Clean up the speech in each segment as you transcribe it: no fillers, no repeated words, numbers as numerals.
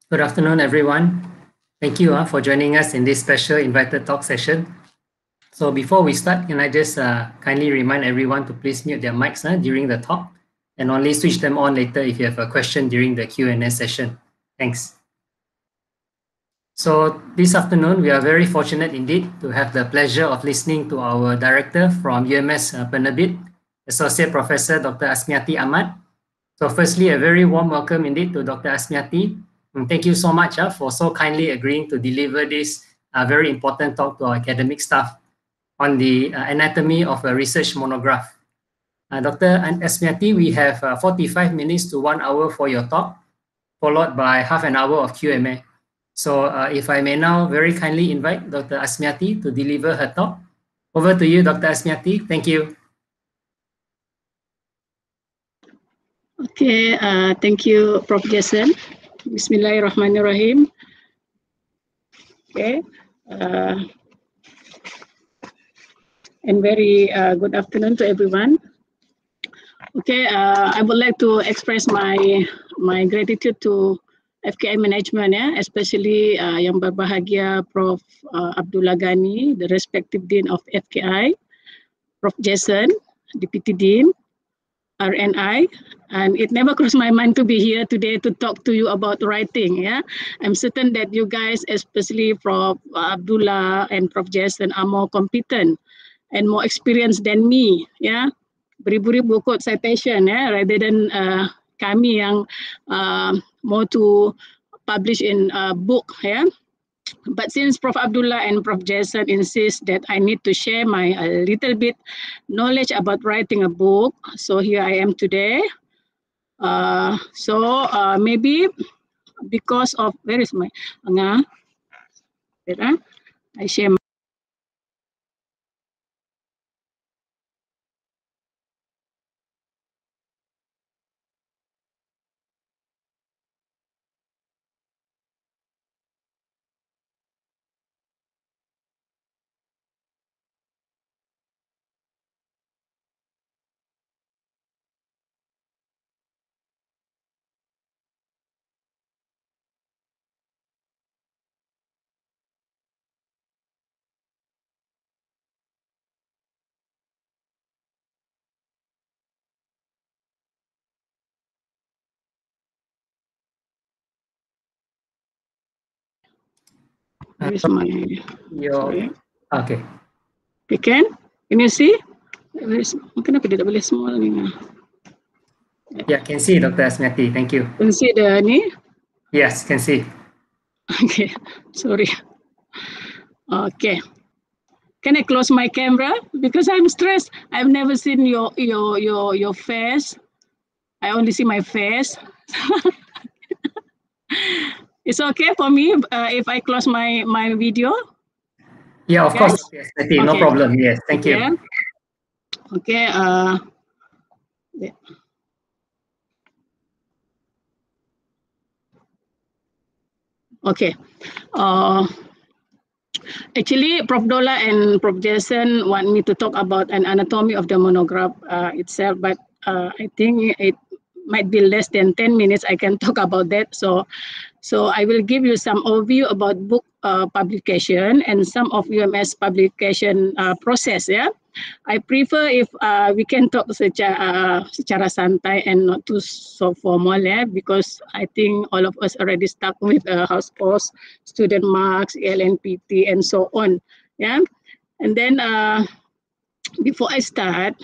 Good afternoon, everyone. Thank you for joining us in this special invited talk session. So before we start, can I just kindly remind everyone to please mute their mics during the talk and only switch them on later if you have a question during the Q&A session. Thanks. So this afternoon, we are very fortunate indeed to have the pleasure of listening to our director from UMS Penerbit, Associate Professor Dr. Asmiati Ahmad. So firstly, a very warm welcome indeed to Dr. Asmiati. And thank you so much for so kindly agreeing to deliver this very important talk to our academic staff on the anatomy of a research monograph. Dr. Asmiati, we have 45 minutes to 1 hour for your talk, followed by half an hour of Q&A. So if I may now very kindly invite Dr. Asmiati to deliver her talk. Over to you, Dr. Asmiati. Thank you. Okay, thank you, Prof. Jason. Bismillahirrahmanirrahim. Okay, and very good afternoon to everyone. Okay, I would like to express my gratitude to FKI management, especially yang berbahagia Prof. Abdullah Ghani, the respective Dean of FKI, Prof. Jason, Deputy Dean, RNI, and it never crossed my mind to be here today to talk to you about writing. I'm certain that you guys, especially Prof. Abdullah and Prof. Jason, are more competent and more experienced than me. Beribu-ribu quote citation, rather than kami yang more to publish in a book. But since Prof. Abdullah and Prof. Jason insist that I need to share my little bit knowledge about writing a book, so here I am today. Maybe because of, where is my, I share my, where is my, okay. You can you see? Kenapa dia tak boleh small ni? Yeah, can see, Dr. Asmiati. Thank you. Can see the ni? Yes, can see. Okay, sorry. Okay. Can I close my camera? Because I'm stressed. I've never seen your face. I only see my face. It's okay for me if I close my video? Yeah, of course. Yes, okay. No problem. Yes, thank you. Okay. Okay. Actually, Prof. Dola and Prof. Jason want me to talk about an anatomy of the monograph itself, but I think it might be less than 10 minutes I can talk about that. So I will give you some overview about book publication and some of UMS publication process. I prefer if we can talk secara santai and not too so formal, because I think all of us already stuck with house post, student marks, LNPT, and so on. And then before I start,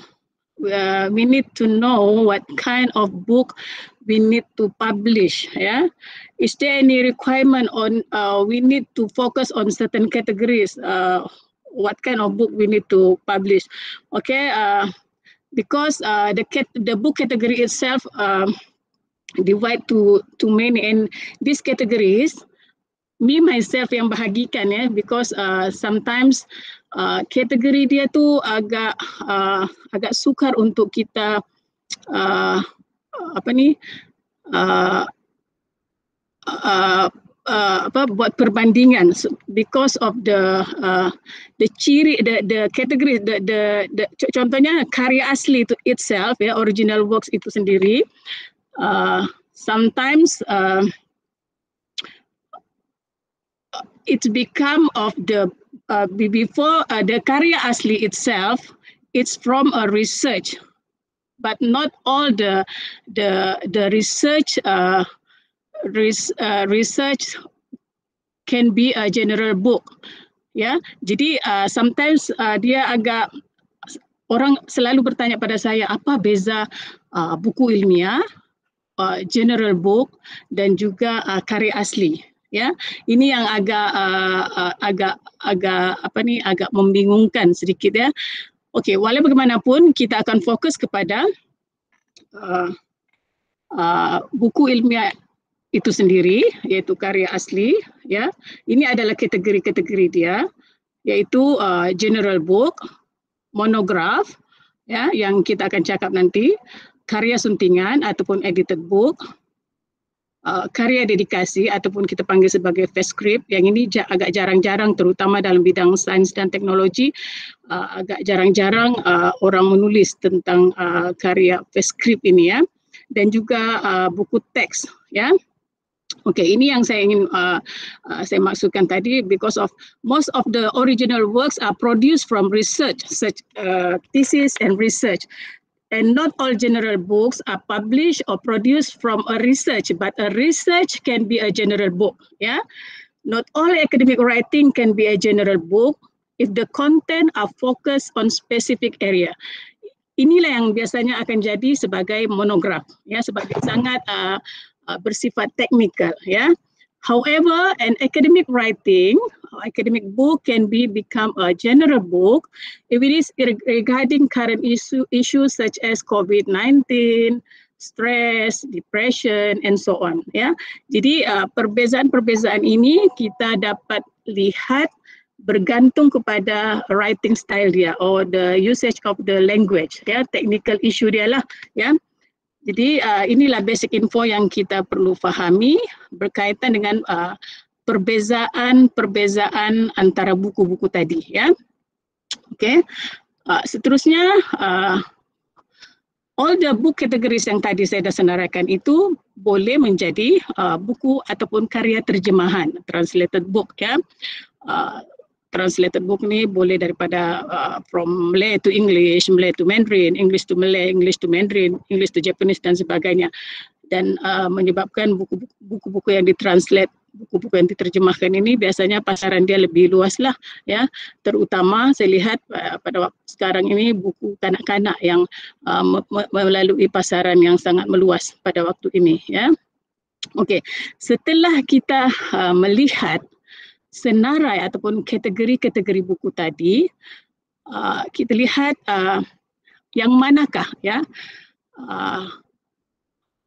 we need to know what kind of book we need to publish. Is there any requirement on we need to focus on certain categories? What kind of book we need to publish? Okay, because the book category itself divide to many, and these categories, me myself yang bahagikan, because sometimes kategori dia tu agak sukar untuk kita buat perbandingan, because of the ciri, the category, the contohnya karya asli itu itself, original works itu sendiri, sometimes it's become of the before the karya asli itself. It's from a research, but not all the research research can be a general book. Ya, jadi sometimes dia agak, orang selalu bertanya pada saya, apa beza buku ilmiah, general book dan juga karya asli. Ya, ini yang agak membingungkan sedikit ya. Okey, walau bagaimanapun kita akan fokus kepada buku ilmiah itu sendiri, iaitu karya asli. Ya, ini adalah kategori-kategori dia, iaitu general book, monograph, ya, yang kita akan cakap nanti, karya suntingan ataupun edited book, karya dedikasi ataupun kita panggil sebagai fast script. Yang ini agak jarang-jarang, terutama dalam bidang sains dan teknologi, agak jarang-jarang orang menulis tentang karya fast script ini ya. Dan juga buku teks ya. Okey, ini yang saya ingin saya maksudkan tadi, because of most of the original works are produced from research, such thesis and research. And not all general books are published or produced from a research, but a research can be a general book. Yeah, not all academic writing can be a general book if the content are focused on specific area. Inilah yang biasanya akan jadi sebagai monograph, ya, sebagai sangat bersifat teknikal. Ya. However, an academic writing, academic book can become a general book if it is regarding current issues such as COVID-19, stress, depression, and so on. Ya, jadi perbezaan-perbezaan ini kita dapat lihat bergantung kepada writing style dia, or the usage of the language. Ya, technical issue dia lah. Ya. Jadi inilah basic info yang kita perlu fahami berkaitan dengan perbezaan antara buku-buku tadi ya. Okey. Seterusnya all the book categories yang tadi saya dah senaraikan itu boleh menjadi buku ataupun karya terjemahan, translated book ya. Translated book ni boleh daripada from Malay to English, Malay to Mandarin, English to Malay, English to Mandarin, English to Japanese dan sebagainya. Dan menyebabkan buku-buku yang ditranslate, buku-buku yang diterjemahkan ini biasanya pasaran dia lebih luas lah ya. Terutama saya lihat pada waktu sekarang ini buku kanak-kanak yang melalui pasaran yang sangat meluas pada waktu ini ya. Okey, setelah kita melihat senarai ataupun kategori-kategori buku tadi, kita lihat yang manakah ya.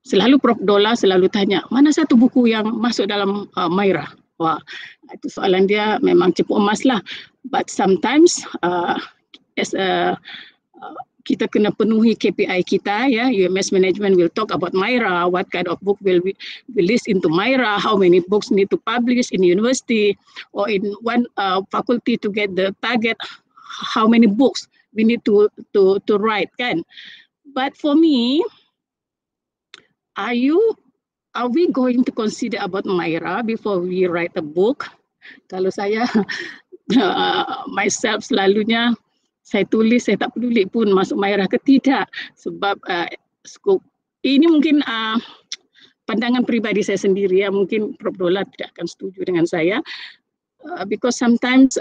Selalu Prof Dola selalu tanya, mana satu buku yang masuk dalam MyRA? Wah, itu soalan dia memang cepu emas lah. But sometimes as kita kena penuhi KPI kita ya. UMS management will talk about MyRA, what kind of book will be released into MyRA, how many books need to publish in university or in one faculty to get the target, how many books we need to write kan. But for me, are we going to consider about MyRA before we write a book? Kalau saya myself selalunya saya tulis, saya tak peduli pun masuk MyRA ke tidak, sebab skop ini mungkin pandangan peribadi saya sendiri ya, mungkin Prof Dola tidak akan setuju dengan saya, because sometimes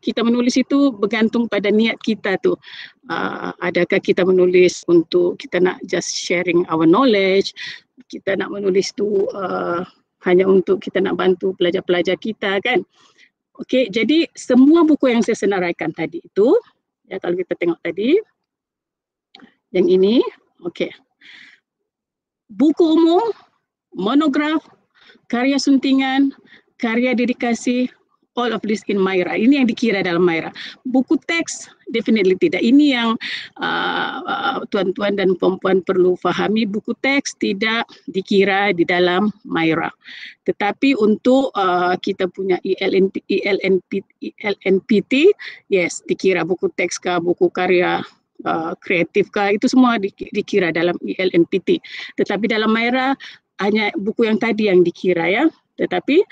kita menulis itu bergantung pada niat kita tu. Adakah kita menulis untuk kita nak just sharing our knowledge, kita nak menulis tu hanya untuk kita nak bantu pelajar-pelajar kita kan. Okey, jadi semua buku yang saya senaraikan tadi itu, ya kalau kita tengok tadi, yang ini, okey. Buku umum, monograf, karya suntingan, karya dedikasi, all of this in MyRA. Ini yang dikira dalam MyRA. Buku teks, definitely tidak. Ini yang tuan-tuan dan puan-puan perlu fahami. Buku teks tidak dikira di dalam MyRA. Tetapi untuk kita punya ELNPT, yes, dikira buku teks kah, buku karya kreatif kah, itu semua dikira dalam ELNPT. Tetapi dalam MyRA hanya buku yang tadi yang dikira ya. Tetapi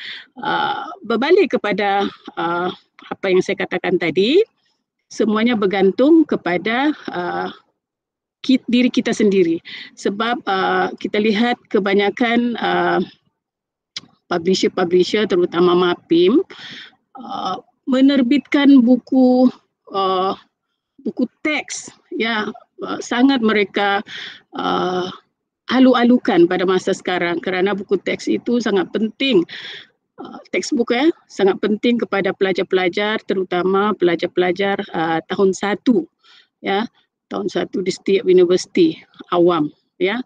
berbalik kepada apa yang saya katakan tadi, semuanya bergantung kepada diri kita sendiri. Sebab kita lihat kebanyakan publisher terutama MAPIM menerbitkan buku teks, ya, sangat mereka alu-alukan pada masa sekarang, kerana buku teks itu sangat penting. Textbook sangat penting kepada pelajar-pelajar, terutama pelajar-pelajar tahun 1, ya, tahun 1 di setiap universiti awam, ya.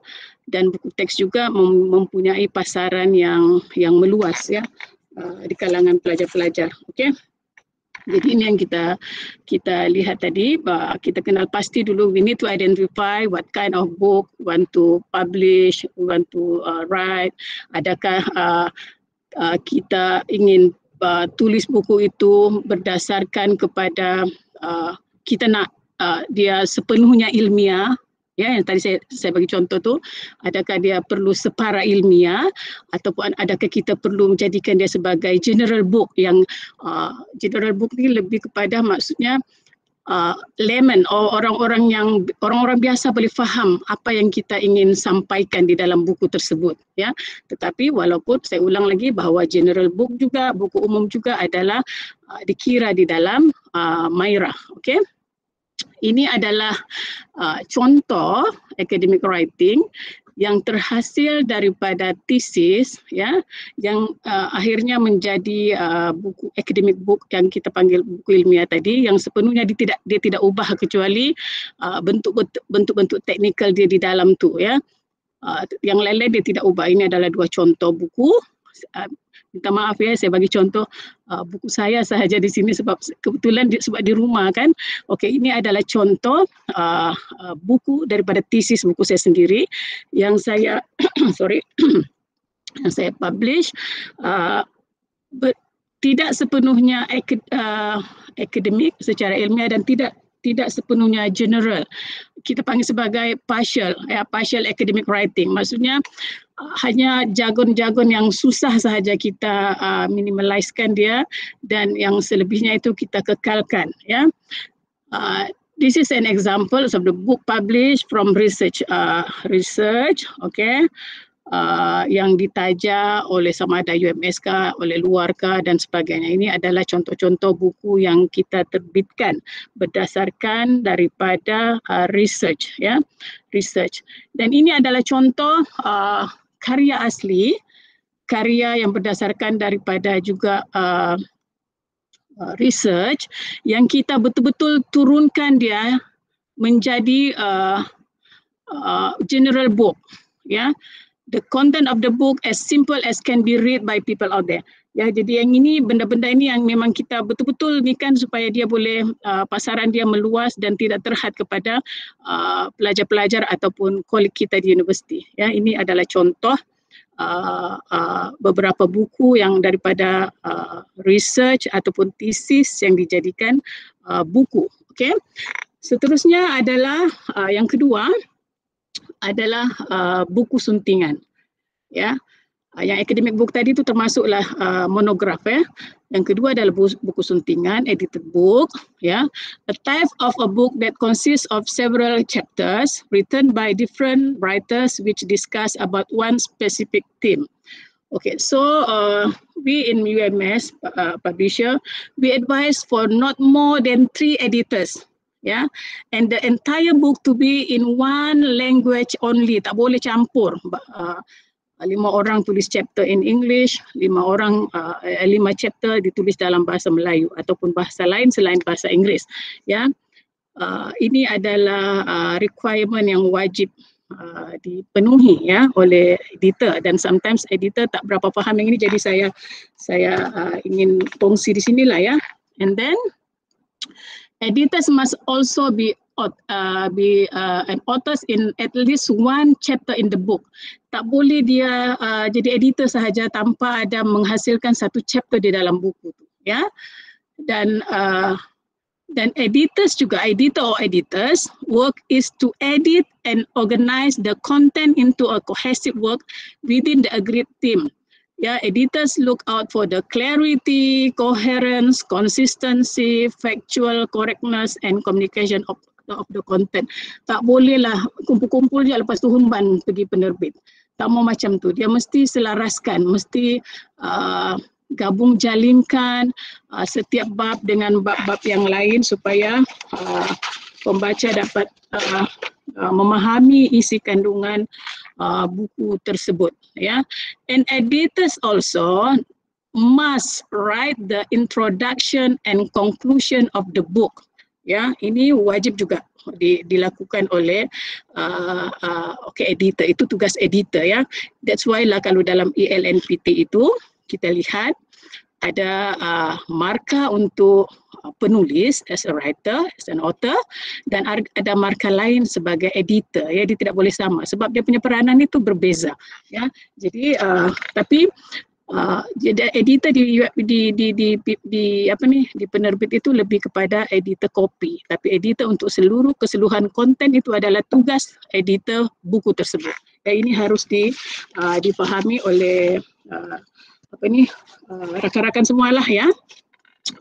Dan buku teks juga mempunyai pasaran yang meluas, ya, di kalangan pelajar-pelajar. Okey. Jadi ini yang kita lihat tadi. Kita kenal pasti dulu, we need to identify what kind of book we want to publish, we want to write. Adakah kita ingin tulis buku itu berdasarkan kepada kita nak dia sepenuhnya ilmiah, ya, yang tadi saya bagi contoh tu, adakah dia perlu separa ilmiah, ataupun adakah kita perlu menjadikan dia sebagai general book, yang general book ni lebih kepada maksudnya layman, orang-orang biasa boleh faham apa yang kita ingin sampaikan di dalam buku tersebut, ya. Tetapi walaupun saya ulang lagi bahawa general book juga, buku umum juga adalah dikira di dalam MAIRA. Okey. Ini adalah contoh academic writing yang terhasil daripada tesis, ya, yang akhirnya menjadi buku academic book yang kita panggil buku ilmiah tadi, yang sepenuhnya dia tidak ubah kecuali bentuk-bentuk teknikal dia di dalam tu, ya. Yang lain-lain dia tidak ubah. Ini adalah 2 contoh buku. Minta maaf ya, saya bagi contoh buku saya sahaja di sini sebab kebetulan sebab di rumah kan. Okey, ini adalah contoh buku daripada tesis buku saya sendiri yang saya yang saya publish. Tidak sepenuhnya akademik secara ilmiah dan tidak sepenuhnya general. Kita panggil sebagai partial academic writing. Maksudnya hanya jargon-jargon yang susah sahaja kita minimaliskan dia, dan yang selebihnya itu kita kekalkan, ya. This is an example of the book published from research, okay, yang ditaja oleh sama ada UMS oleh luar dan sebagainya. Ini adalah contoh-contoh buku yang kita terbitkan berdasarkan daripada research, ya, research. Dan ini adalah contoh karya asli, karya yang berdasarkan daripada juga research yang kita betul-betul turunkan dia menjadi general book, ya. The content of the book as simple as can be read by people out there. Ya, jadi yang ini, benda-benda ini yang memang kita betul-betul ni kan supaya dia boleh pasaran dia meluas dan tidak terhad kepada pelajar-pelajar ataupun koleg kita di universiti. Ya, ini adalah contoh beberapa buku yang daripada research ataupun tesis yang dijadikan buku. Okey. Seterusnya adalah yang kedua adalah buku suntingan, ya. Yang academic book tadi itu termasuklah monograf, ya. Yang kedua adalah buku suntingan, edited book, ya. A type of a book that consists of several chapters written by different writers which discuss about one specific theme. Okay, so we in UMS publisher, we advise for not more than 3 editors. Ya, and the entire book to be in one language only, tak boleh campur. 5 orang tulis chapter in English, 5 chapter ditulis dalam bahasa Melayu ataupun bahasa lain selain bahasa Inggeris. Ya, ini adalah requirement yang wajib dipenuhi, ya, oleh editor, dan sometimes editor tak berapa faham yang ini, jadi saya ingin kongsi di sinilah, ya. And then editors must also be an authors in at least 1 chapter in the book. Tak boleh dia jadi editor sahaja tanpa ada menghasilkan 1 chapter di dalam buku, ya. Dan editors juga, editors work is to edit and organize the content into a cohesive work within the agreed theme. editors look out for the clarity, coherence, consistency, factual correctness, and communication of the content. Tak bolehlah kumpul-kumpul je lepas tu humban pergi penerbit. Tak mau macam tu. Dia mesti selaraskan, mesti gabung jalinkan setiap bab dengan bab-bab yang lain supaya pembaca dapat memahami isi kandungan buku tersebut. And editors also must write the introduction and conclusion of the book. Ini wajib juga dilakukan oleh editor. Itu tugas editor. That's why lah kalau dalam ELNPT itu kita lihat ada markah untuk penulis as a writer, as an author, dan ada markah lain sebagai editor. Dia tidak boleh sama sebab dia punya peranan itu berbeza. Jadi tapi editor di penerbit itu lebih kepada editor kopi, tapi editor untuk keseluruhan konten itu adalah tugas editor buku tersebut. Ini harus dipahami oleh rakan-rakan semualah ya.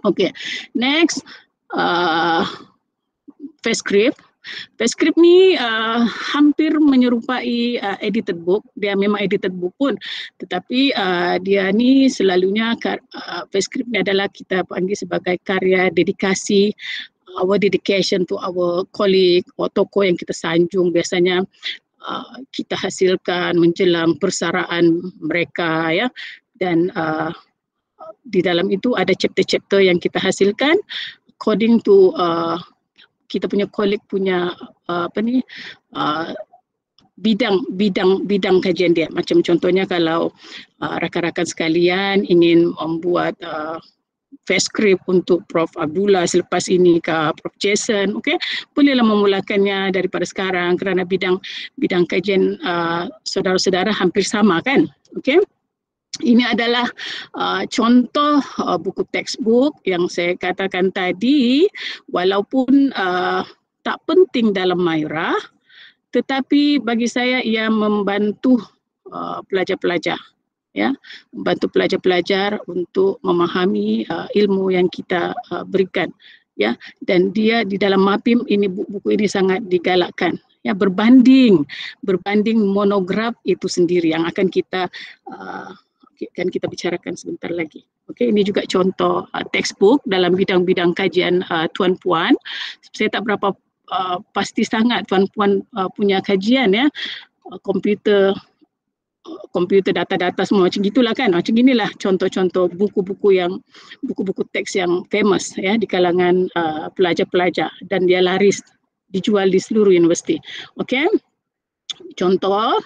Okay, next Festscript. Festscript ni hampir menyerupai edited book. Dia memang edited book pun, tetapi dia ni selalunya Festscript ni adalah kita panggil sebagai karya dedikasi, our dedication to our colleague atau tokoh yang kita sanjung. Biasanya kita hasilkan menjelang persaraan mereka ya, dan di dalam itu ada chapter-chapter yang kita hasilkan according to kita punya colleague punya bidang kajian dia. Macam contohnya kalau rakan-rakan sekalian ingin membuat Festscript untuk Prof Abdullah selepas ini ke Prof Jason, bolehlah memulakannya daripada sekarang kerana bidang kajian saudara-saudara hampir sama kan. Ini adalah contoh buku textbook yang saya katakan tadi, walaupun tak penting dalam Maira, tetapi bagi saya ia membantu pelajar-pelajar, membantu pelajar-pelajar untuk memahami ilmu yang kita berikan, dan dia di dalam MAPIM ini buku ini sangat digalakkan. Berbanding monograf itu sendiri yang akan kita bicarakan sebentar lagi. Ini juga contoh textbook dalam bidang-bidang kajian tuan-puan. Saya tak berapa pasti sangat tuan-puan punya kajian komputer, data-data semua macam gitulah kan. Macam inilah contoh-contoh buku-buku teks yang famous di kalangan pelajar-pelajar, dan dia laris dijual di seluruh universiti. Contoh.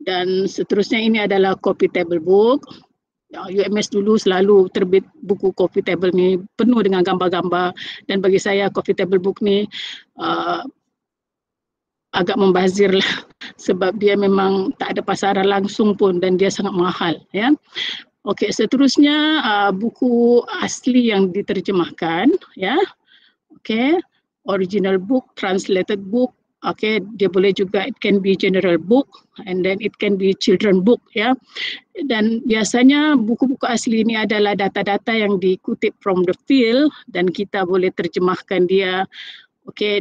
Dan seterusnya ini adalah coffee table book. UMS dulu selalu terbit buku coffee table ni penuh dengan gambar-gambar, dan bagi saya coffee table book ni agak membazir lah sebab dia memang tak ada pasaran langsung pun dan dia sangat mahal seterusnya buku asli yang diterjemahkan original book, translated book. Dia boleh juga, it can be general book and then it can be children book dan biasanya buku-buku asli ini adalah data-data yang dikutip from the field dan kita boleh terjemahkan dia.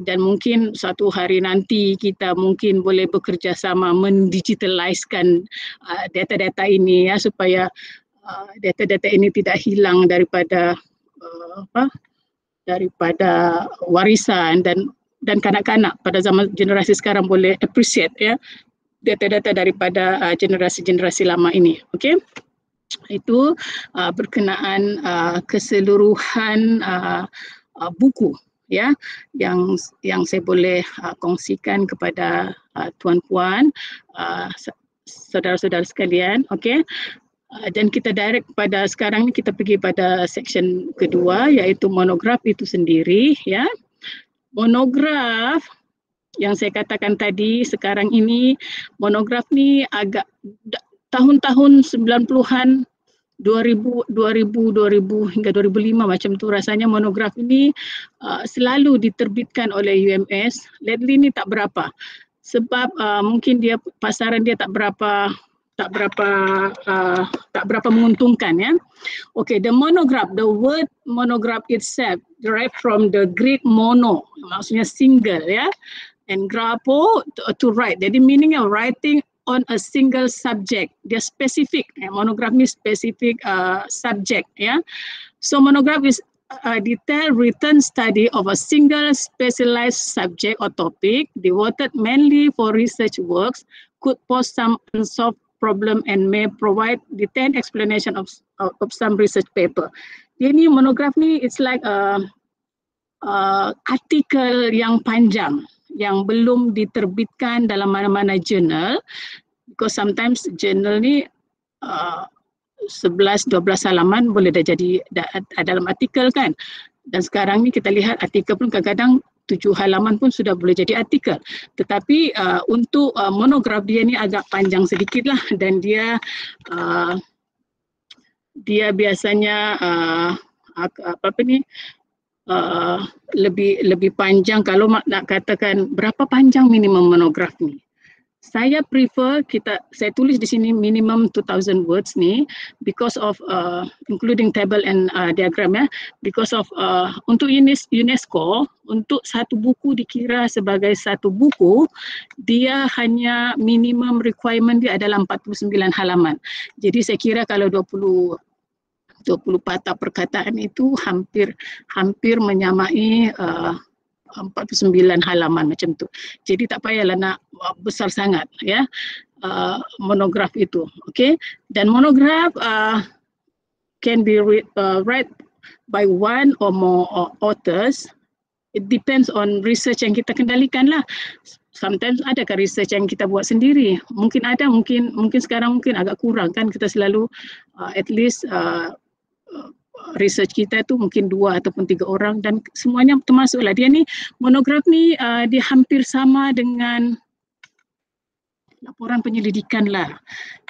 Dan mungkin suatu hari nanti kita mungkin boleh bekerja sama mendigitalizekan data-data ini supaya data-data ini tidak hilang daripada warisan, dan kanak-kanak pada zaman generasi sekarang boleh appreciate data-data daripada generasi-generasi lama ini. Itu berkenaan keseluruhan buku yang saya boleh kongsikan kepada tuan-puan, saudara-saudara sekalian. Dan kita direct pada sekarang ni kita pergi pada section kedua, iaitu monograf itu sendiri. Monograf yang saya katakan tadi, sekarang ini monograf ni agak tahun-tahun 90-an, 2000 hingga 2005 macam tu rasanya monograf ini selalu diterbitkan oleh UMS. Lately ni tak berapa sebab mungkin pasaran dia tak berapa berapa menguntungkan ya. Okay, the monograph, the word monograph itself derived from the Greek mono, maksudnya single ya, and grapho to write. Jadi meaning of writing on a single subject. Dia spesifik, monograph ni spesifik subject ya. So monograph is a detailed written study of a single specialized subject or topic devoted mainly for research works, could pose some unsolved problem and may provide detailed explanation of some research paper. Jadi monograph ni it's like artikel yang panjang yang belum diterbitkan dalam mana-mana jurnal, because sometimes jurnal ni 11-12 halaman boleh dah jadi dalam artikel kan. Dan sekarang ni kita lihat artikel pun kadang-kadang 7 halaman pun sudah boleh jadi artikel. Tetapi untuk monograf dia ni agak panjang sedikit lah, dan dia biasanya lebih panjang. Kalau nak katakan berapa panjang minimum monograf ni, saya prefer saya tulis di sini minimum 2000 words ni, because of including table and diagram ya, because of untuk UNESCO, untuk satu buku dikira sebagai satu buku, dia hanya minimum requirement dia adalah 49 halaman. Jadi saya kira kalau 20 patah perkataan itu hampir menyamai 49 halaman macam tu. Jadi tak payahlah nak besar sangat ya monograf itu. Okay, dan monograf can be read by one or more authors. It depends on research yang kita kendalikan lah. Sometimes adakah research yang kita buat sendiri? Mungkin ada, mungkin sekarang mungkin agak kurang kan. Kita selalu at least research kita tu mungkin 2 ataupun 3 orang, dan semuanya termasuklah. Dia ni monograf ni dia hampir sama dengan laporan penyelidikan lah.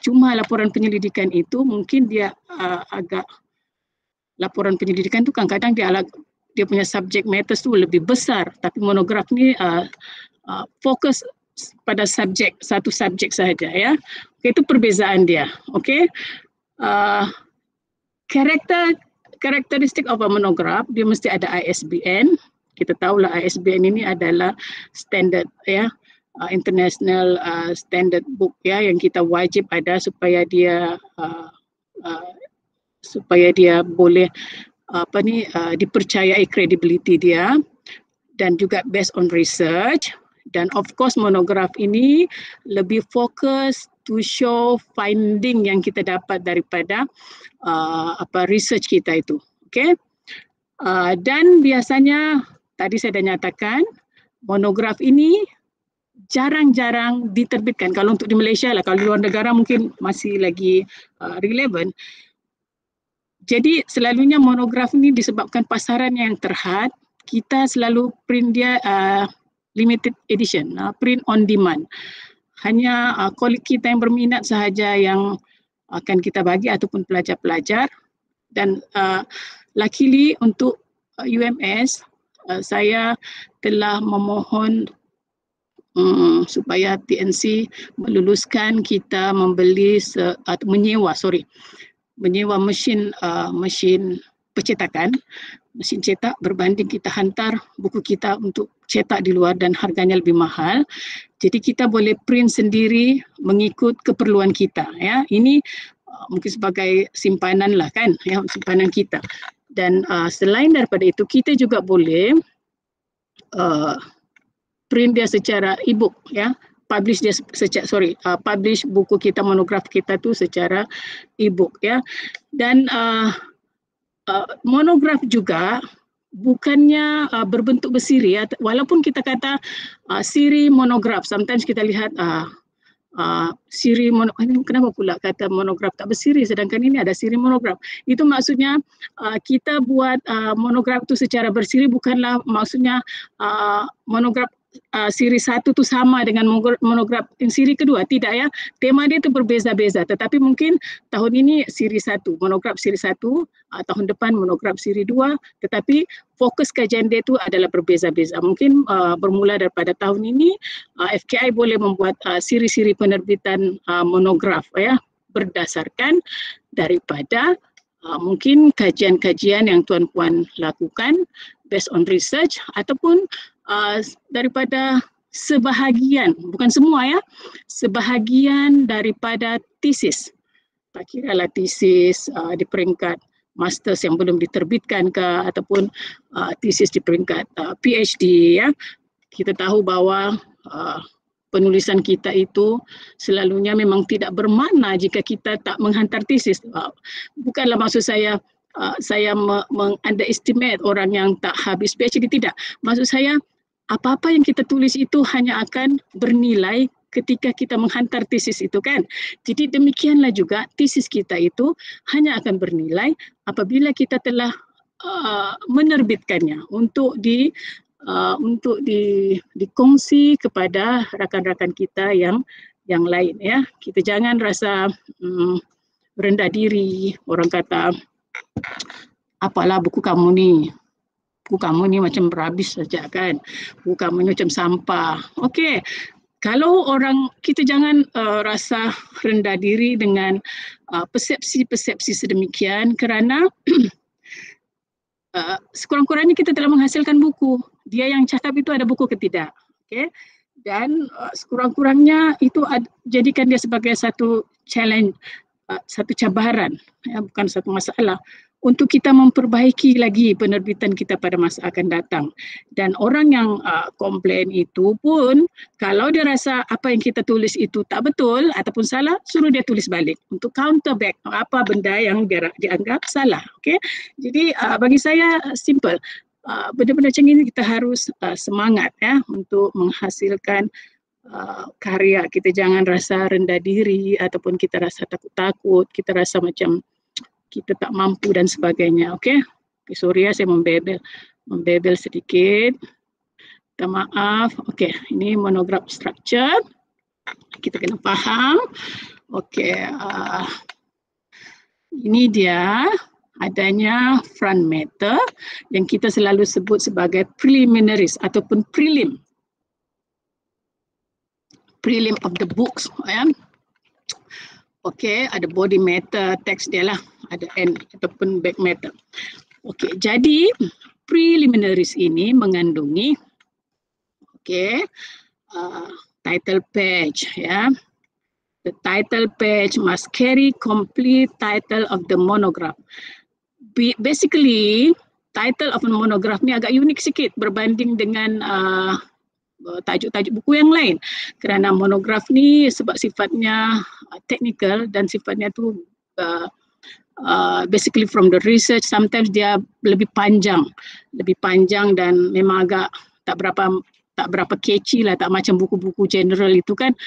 Cuma laporan penyelidikan itu mungkin dia agak, laporan penyelidikan tu kadang-kadang dia punya subject matter tu lebih besar, tapi monograf ni fokus pada satu subjek sahaja ya. Okay, itu perbezaan dia. Okay, karakteristik of a monograph, dia mesti ada ISBN. Kita tahulah ISBN ini adalah standard ya, international standard book ya, yang kita wajib ada supaya dia boleh dipercayai credibility dia, dan juga based on research. Dan of course monograph ini lebih fokus to show finding yang kita dapat daripada research kita itu. Okay, dan biasanya tadi saya dah nyatakan monograf ini jarang-jarang diterbitkan. Kalau untuk di Malaysia lah, kalau di luar negara mungkin masih lagi relevan. Jadi selalunya monograf ini disebabkan pasaran yang terhad, kita selalu print dia limited edition, print on demand. Hanya kolik kita yang berminat sahaja yang akan kita bagi, ataupun pelajar-pelajar. Dan luckily untuk UMS, saya telah memohon supaya TNC meluluskan kita membeli atau menyewa mesin percetakan, mesin cetak, berbanding kita hantar buku kita untuk cetak di luar dan harganya lebih mahal. Jadi kita boleh print sendiri mengikut keperluan kita ya. Ini mungkin sebagai simpanan lah kan ya, simpanan kita. Dan selain daripada itu, kita juga boleh print dia secara e-book ya, publish buku kita, monograf kita tu secara e-book ya. Dan monograf juga bukannya berbentuk bersiri ya, walaupun kita kata siri monograf, sometimes kita lihat siri kenapa pula kata monograf tak bersiri sedangkan ini ada siri monograf. Itu maksudnya kita buat monograf itu secara bersiri, bukanlah maksudnya monograf siri 1 tu sama dengan monograf siri kedua, tidak ya. Tema dia tu berbeza-beza, tetapi mungkin tahun ini siri 1, monograf siri 1, tahun depan monograf siri 2, tetapi fokus kajian dia tu adalah berbeza-beza. Mungkin bermula daripada tahun ini FKI boleh membuat siri-siri penerbitan monograf ya, berdasarkan daripada mungkin kajian-kajian yang tuan-puan lakukan based on research, ataupun daripada sebahagian, bukan semua ya, sebahagian daripada tesis. Tak kira lah tesis di peringkat masters yang belum diterbitkan ke, ataupun tesis di peringkat PhD ya. Kita tahu bahawa penulisan kita itu selalunya memang tidak bermakna jika kita tak menghantar tesis. Bukanlah maksud saya meng-underestimate orang yang tak habis PhD, tidak. Maksud saya apa-apa yang kita tulis itu hanya akan bernilai ketika kita menghantar tesis itu kan. Jadi demikianlah juga tesis kita itu hanya akan bernilai apabila kita telah menerbitkannya untuk dikongsi kepada rakan-rakan kita yang lain ya. Kita jangan rasa rendah diri, orang kata apalah buku kamu ni macam berhabis saja kan, buku kamu ni macam sampah. Okey, kalau kita jangan rasa rendah diri dengan persepsi-persepsi sedemikian, kerana sekurang-kurangnya kita telah menghasilkan buku. Dia yang cakap itu ada buku ke tidak. Okay? Dan sekurang-kurangnya itu jadikan dia sebagai satu challenge, satu cabaran, ya, bukan satu masalah, untuk kita memperbaiki lagi penerbitan kita pada masa akan datang. Dan orang yang komplain itu pun, kalau dia rasa apa yang kita tulis itu tak betul ataupun salah, suruh dia tulis balik untuk counter back apa benda yang dia dianggap salah. Okay? Jadi bagi saya simple. Benda-benda macam ini kita harus semangat ya untuk menghasilkan karya. Kita jangan rasa rendah diri ataupun kita rasa takut-takut, kita rasa macam kita tak mampu dan sebagainya. Okey. Okay, sorry ya, saya membebel sedikit. Minta maaf. Okey, ini monograph structure. Kita kena faham. Okey, ini dia adanya front matter yang kita selalu sebut sebagai preliminaries ataupun prelim. Prelim of the books, ya. Okey, ada body matter, teks dia lah, ada end ataupun back matter. Okey, jadi preliminaries ini mengandungi title page ya. The title page must carry complete title of the monograph. Basically, title of a monograph ni agak unik sikit berbanding dengan tajuk-tajuk buku yang lain, kerana monograf ni sebab sifatnya technical dan sifatnya tu basically from the research, sometimes dia lebih panjang dan memang agak tak berapa catchy lah, tak macam buku-buku general itu kan,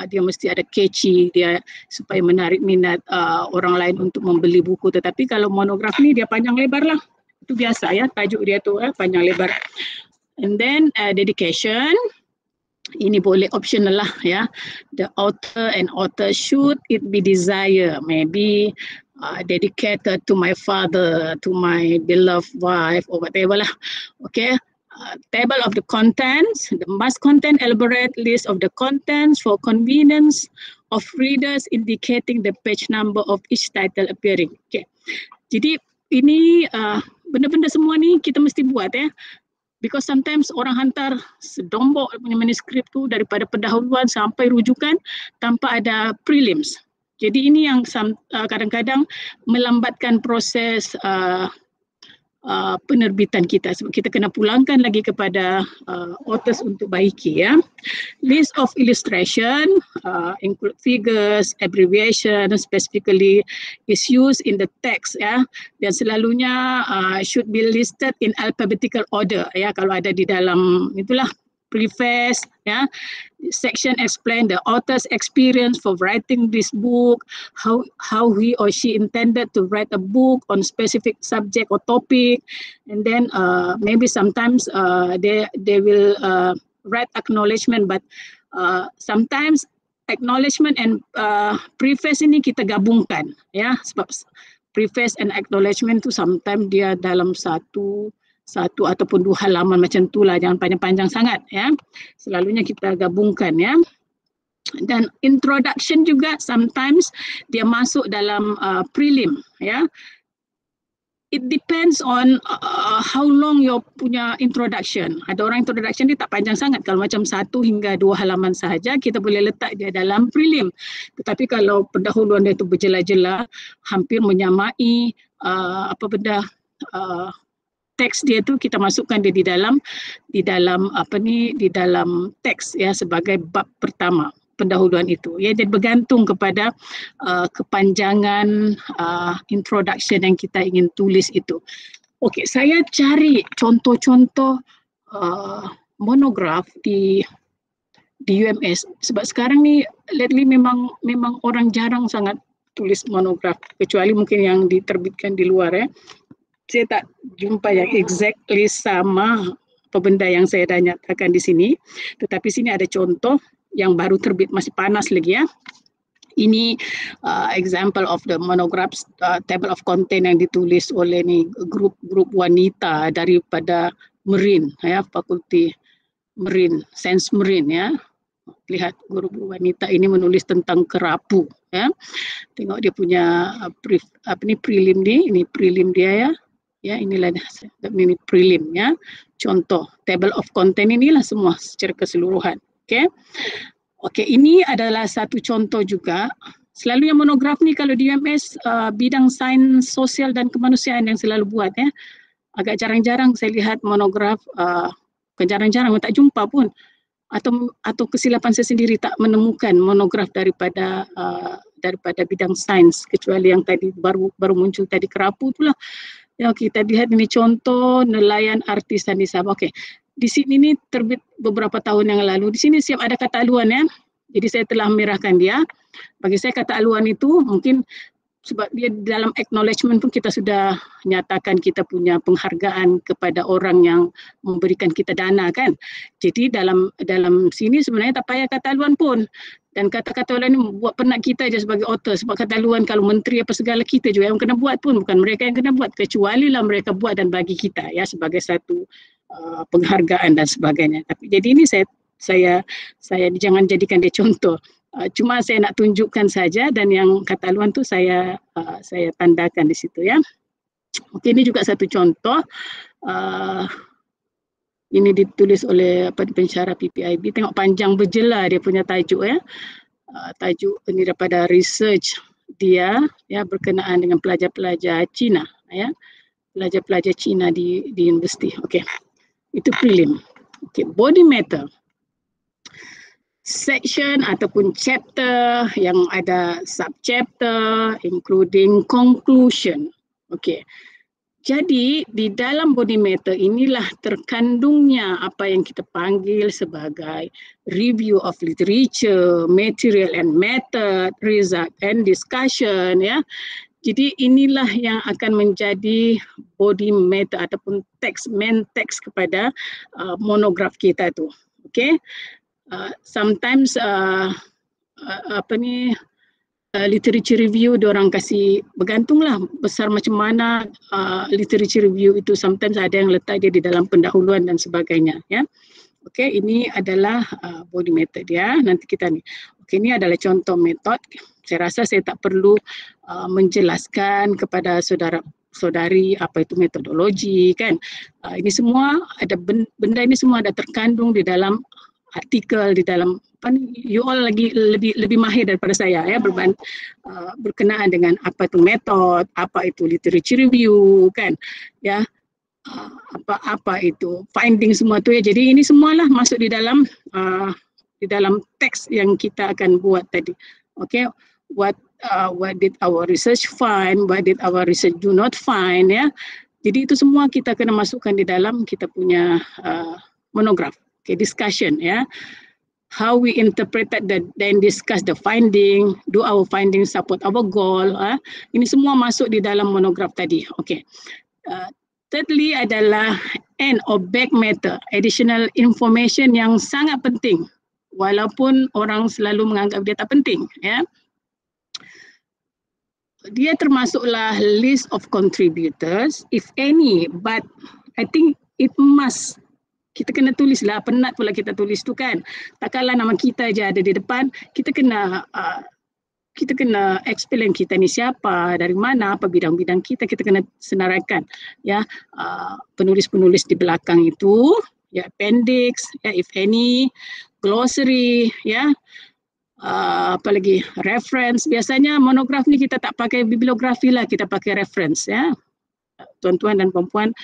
dia mesti ada catchy dia supaya menarik minat orang lain untuk membeli buku. Tetapi kalau monograf ni dia panjang lebar lah, itu biasa ya, tajuk dia tu panjang lebar. And then dedication, ini boleh optional lah ya. The author and author should it be desire, maybe dedicated to my father, to my beloved wife or whatever lah. Okay. Table of the contents, the must contain elaborate list of the contents for convenience of readers indicating the page number of each title appearing. Okay. Jadi ini benda-benda semua ni kita mesti buat ya. Because sometimes orang hantar sedombok punya manuskrip tu daripada pendahuluan sampai rujukan tanpa ada prelims. Jadi ini yang kadang-kadang melambatkan proses penerbitan kita, sebab kita kena pulangkan lagi kepada authors untuk baiki ya. List of illustration include figures, abbreviation, specifically is used in the text ya, dan selalunya should be listed in alphabetical order ya, kalau ada di dalam itulah preface ya. Section explain the author's experience for writing this book, how he or she intended to write a book on specific subject or topic, and then maybe sometimes they will write acknowledgement, but sometimes acknowledgement and preface ini kita gabungkan, ya, sebab preface and acknowledgement tu sometimes dia dalam satu ataupun 2 halaman macam tu lah, jangan panjang-panjang sangat, ya. Selalunya kita gabungkan, ya. Dan introduction juga sometimes dia masuk dalam prelim, ya. It depends on how long your punya introduction. Ada orang introduction dia tak panjang sangat. Kalau macam 1 hingga 2 halaman sahaja, kita boleh letak dia dalam prelim. Tetapi kalau pendahuluan dia itu berjela-jela, hampir menyamai teks dia tu, kita masukkan dia di dalam teks, ya, sebagai bab pertama pendahuluan itu, ya. Jadi bergantung kepada kepanjangan introduction yang kita ingin tulis itu. Okey, saya cari contoh-contoh monograf di UMS, sebab sekarang ni lately memang orang jarang sangat tulis monograf, kecuali mungkin yang diterbitkan di luar, ya. Saya tak jumpa yang exactly sama apa benda yang saya dah nyatakan di sini, tetapi sini ada contoh yang baru terbit, masih panas lagi, ya. Ini example of the monographs, table of content yang ditulis oleh ni grup wanita daripada Marine, ya, Fakulti Marine, Sains Marine, ya. Lihat grup wanita ini menulis tentang kerapu, ya. Tengok dia punya prelim ni, ini prelim dia, ya. Ya, inilah ini prelim, ya. Contoh table of content inilah semua secara keseluruhan. Okey. Okey, ini adalah satu contoh juga. Selalunya monograf ni kalau di UMS bidang sains sosial dan kemanusiaan yang selalu buat, ya. Agak jarang-jarang saya lihat monograf, bukan jarang-jarang, tak jumpa pun. Atau kesilapan saya sendiri tak menemukan monograf daripada bidang sains, kecuali yang tadi baru muncul tadi, kerapu itulah. Ya, kita lihat ini contoh nelayan artisan di Sabah. Okey. Di sini ni terbit beberapa tahun yang lalu. Di sini siap ada kata aluan, ya. Jadi saya telah merahkan dia. Bagi saya kata aluan itu mungkin sebab dia dalam acknowledgement pun kita sudah nyatakan kita punya penghargaan kepada orang yang memberikan kita dana, kan. Jadi dalam sini sebenarnya tak payah kata aluan pun. Dan kata-kata aluan ini buat penat kita je sebagai author, sebab kata aluan kalau menteri apa segala kita juga yang kena buat pun, bukan mereka yang kena buat, kecuali lah mereka buat dan bagi kita, ya, sebagai satu penghargaan dan sebagainya. Tapi jadi ini saya jangan jadikan dia contoh. Cuma saya nak tunjukkan saja, dan yang kata aluan tu saya tandakan di situ, ya. Okey, ini juga satu contoh. Ini ditulis oleh pensyarah PPIB. Tengok panjang berjela dia punya tajuk, ya. Tajuk ini daripada research dia, ya, berkenaan dengan pelajar-pelajar Cina, ya. Pelajar-pelajar Cina di universiti. Okey. Itu prelim. Okey, body matter. Section ataupun chapter yang ada subchapter including conclusion. Okey. Jadi di dalam body matter inilah terkandungnya apa yang kita panggil sebagai review of literature, material and method, result and discussion, ya. Jadi inilah yang akan menjadi body matter ataupun main teks kepada monograf kita tu. Okey. Sometimes literature review diorang kasih, bergantunglah besar macam mana literature review itu. Sometimes ada yang letak dia di dalam pendahuluan dan sebagainya, ya. Okey, ini adalah body method, ya. Nanti kita ni. Okey, ini adalah contoh metod. Saya rasa saya tak perlu menjelaskan kepada saudara-saudari apa itu metodologi, kan. Ini semua ada benda ini semua ada terkandung di dalam artikel, di dalam you all lagi lebih mahir daripada saya, ya, berkenaan dengan apa itu metode, apa itu literature review, kan, ya, apa itu finding semua tu, ya. Jadi ini semualah masuk di dalam teks yang kita akan buat tadi. Okay, what did our research find, what did our research do not find, ya. Jadi itu semua kita kena masukkan di dalam kita punya monograph. Okay, discussion, ya. How we interpreted then discuss the finding, do our findings support our goal. Ini semua masuk di dalam monograf tadi. Okay. thirdly adalah end or back matter, additional information yang sangat penting walaupun orang selalu menganggap dia tak penting, ya. Dia termasuklah list of contributors if any, but I think it must, kita kena tulislah, penat pula kita tulis tu kan. Takkanlah nama kita je ada di depan, kita kena explain kita ni siapa, dari mana, apa bidang-bidang kita kena senaraikan, ya. Penulis-penulis di belakang itu, ya, appendix, ya, if any, glossary, ya. Apa lagi, reference. Biasanya monograf ni kita tak pakai bibliografi lah, kita pakai reference, ya. Tuan-tuan dan puan-puan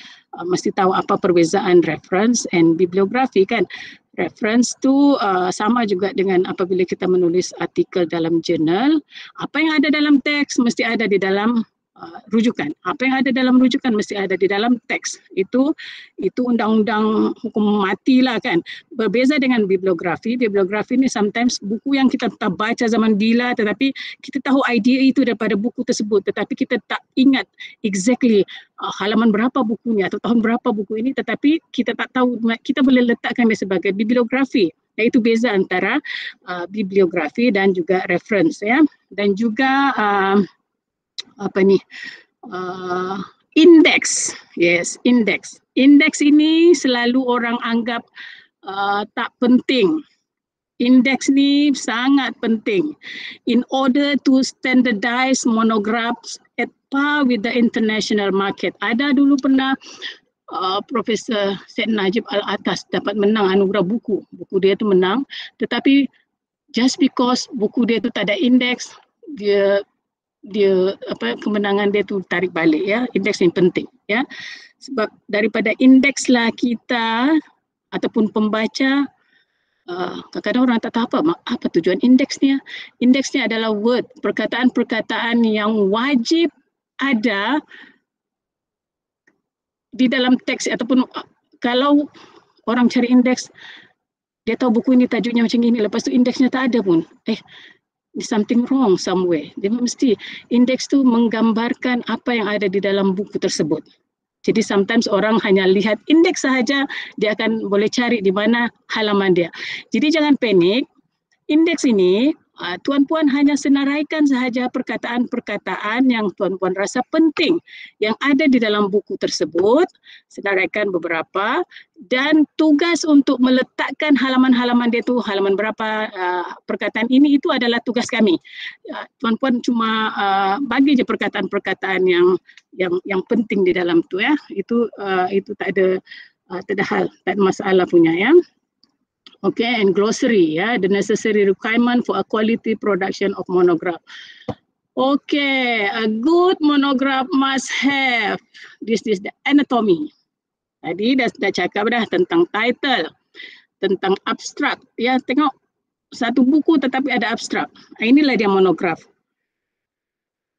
mesti tahu apa perbezaan reference and bibliografi kan. Reference tu sama juga dengan apabila kita menulis artikel dalam jurnal, apa yang ada dalam teks mesti ada di dalam rujukan. Apa yang ada dalam rujukan mesti ada di dalam teks. Itu undang-undang hukum mati lah kan. Berbeza dengan bibliografi. Bibliografi ni sometimes buku yang kita tak baca zaman bila, tetapi kita tahu idea itu daripada buku tersebut, tetapi kita tak ingat exactly halaman berapa bukunya atau tahun berapa buku ini, tetapi kita tak tahu, kita boleh letakkan dia sebagai bibliografi. Iaitu beza antara bibliografi dan juga reference, ya. Dan juga index. Yes, index. Index ini selalu orang anggap tak penting. Index ni sangat penting. In order to standardize monographs at par with the international market. Ada dulu pernah Profesor Syed Najib Al-Atas dapat menang anugerah buku. Buku dia tu menang, tetapi just because buku dia tu tak ada indeks, dia kemenangan dia tu tarik balik, ya. Indeks yang penting, ya. Sebab daripada indeks lah kita ataupun pembaca, kadang-kadang orang tak tahu apa tujuan indeks ni. Indeks ni adalah word, perkataan-perkataan yang wajib ada di dalam teks, ataupun kalau orang cari indeks, dia tahu buku ini tajuknya macam ini, lepas tu indeksnya tak ada pun, something wrong somewhere. Dia mesti, indeks tu menggambarkan apa yang ada di dalam buku tersebut. Jadi sometimes orang hanya lihat indeks sahaja, dia akan boleh cari di mana halaman dia. Jadi jangan panik. Indeks ini, tuan-puan hanya senaraikan sahaja perkataan-perkataan yang tuan-puan rasa penting yang ada di dalam buku tersebut, senaraikan beberapa, dan tugas untuk meletakkan halaman-halaman dia tu, halaman berapa perkataan ini, itu adalah tugas kami. Tuan-puan cuma bagi je perkataan-perkataan yang penting di dalam tu, ya. Itu tak ada hal, tak ada masalah punya, ya. Okay, and glossary, yeah, the necessary requirement for a quality production of monograph. Okay, a good monograph must have this the anatomy. Tadi dah cakap dah tentang title, tentang abstrak, ya. Tengok satu buku tetapi ada abstrak. Inilah dia monograph.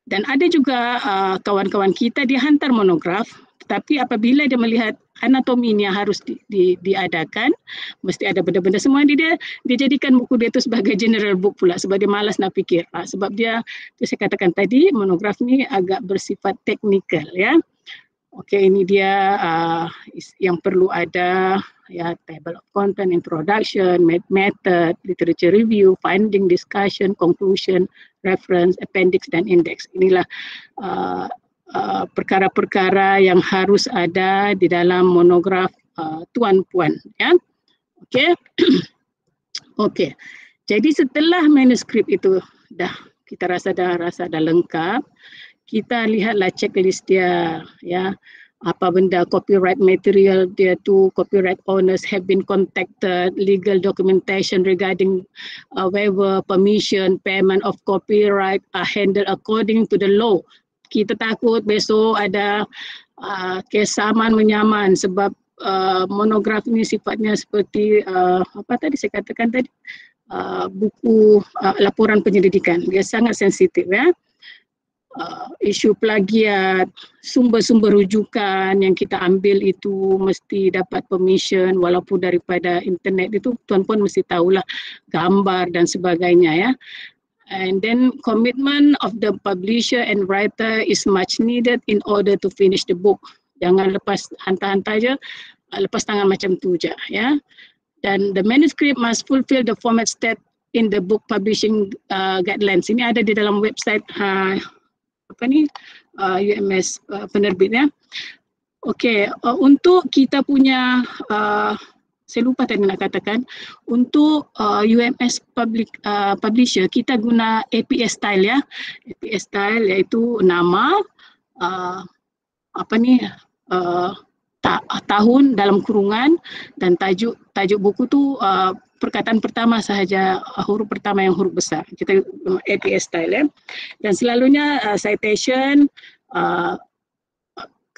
Dan ada juga kawan-kawan kita dia hantar monograph, tetapi apabila dia melihat anatominya harus diadakan, mesti ada benda-benda semua, dia jadikan buku dia tu sebagai general book pula, sebab dia malas nak fikir. Sebab dia, tu saya katakan tadi, monograf ni agak bersifat teknikal, ya. Okey, ini dia yang perlu ada, ya, table of content, introduction, method, literature review, finding, discussion, conclusion, reference, appendix dan index. Inilah perkara-perkara yang harus ada di dalam monograf tuan-puan, ya. Okey. Okey. Jadi setelah manuskrip itu kita rasa dah lengkap, kita lihatlah checklist dia, ya. Apa benda copyright material dia tu, copyright owners have been contacted, legal documentation regarding waiver, permission, payment of copyright are handled according to the law. Kita takut besok ada kes saman menyaman, sebab monograf ini sifatnya seperti apa tadi saya katakan tadi, buku laporan penyelidikan. Dia sangat sensitif, ya. Isu plagiat, sumber-sumber rujukan yang kita ambil itu mesti dapat permission, walaupun daripada internet itu tuan-puan mesti tahulah gambar dan sebagainya, ya. And then commitment of the publisher and writer is much needed in order to finish the book. Jangan lepas hantar-hantar je, lepas tangan macam tu je, ya. Dan the manuscript must fulfill the format set in the book publishing guidelines. Ini ada di dalam website UMS penerbit, ya. Okey, untuk kita punya saya lupa tadi nak katakan, untuk UMS publisher kita guna APS style, ya. APS style iaitu nama, tahun dalam kurungan, dan tajuk buku tu perkataan pertama sahaja, huruf pertama yang huruf besar. Kita APS style, ya. Dan selalunya citation,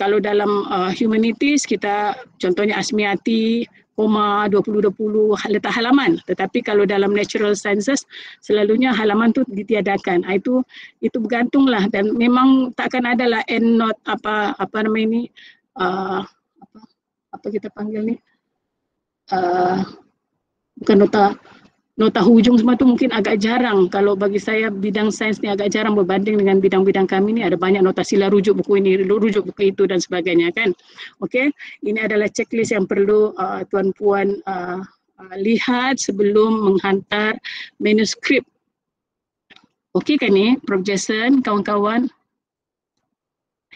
kalau dalam humanities kita contohnya Asmiati, koma 2020 letak halaman, tetapi kalau dalam natural sciences selalunya halaman tu ditiadakan. Itu bergantunglah, dan memang takkan adalah endnote apa nama ini, apa kita panggil ni, bukan nota hujung semua tu mungkin agak jarang. Kalau bagi saya bidang sains ni agak jarang berbanding dengan bidang-bidang kami ni, ada banyak nota sila, rujuk buku ini, rujuk buku itu dan sebagainya, kan. Okey, ini adalah checklist yang perlu tuan-puan lihat sebelum menghantar manuskrip. Okey kan ni, Prof Jason, kawan-kawan?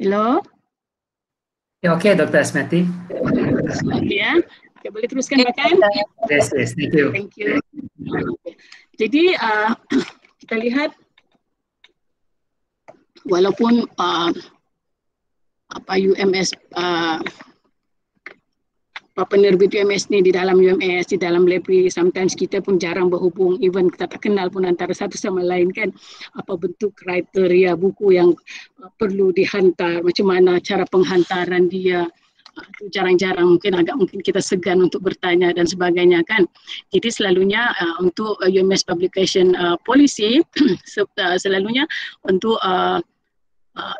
Hello? Ya, okey Dr. Asmiati. Ya. Okay, boleh teruskan makan? Yes, thank you. Thank you. Jadi kita lihat, walaupun UMS, penerbit UMS ni di dalam UMS, di dalam library, sometimes kita pun jarang berhubung, even kita tak kenal pun antara satu sama lain, kan. Apa bentuk kriteria buku yang perlu dihantar, macam mana cara penghantaran dia. Itu jarang-jarang, mungkin kita segan untuk bertanya dan sebagainya, kan. Jadi selalunya untuk UMS publication policy selalunya untuk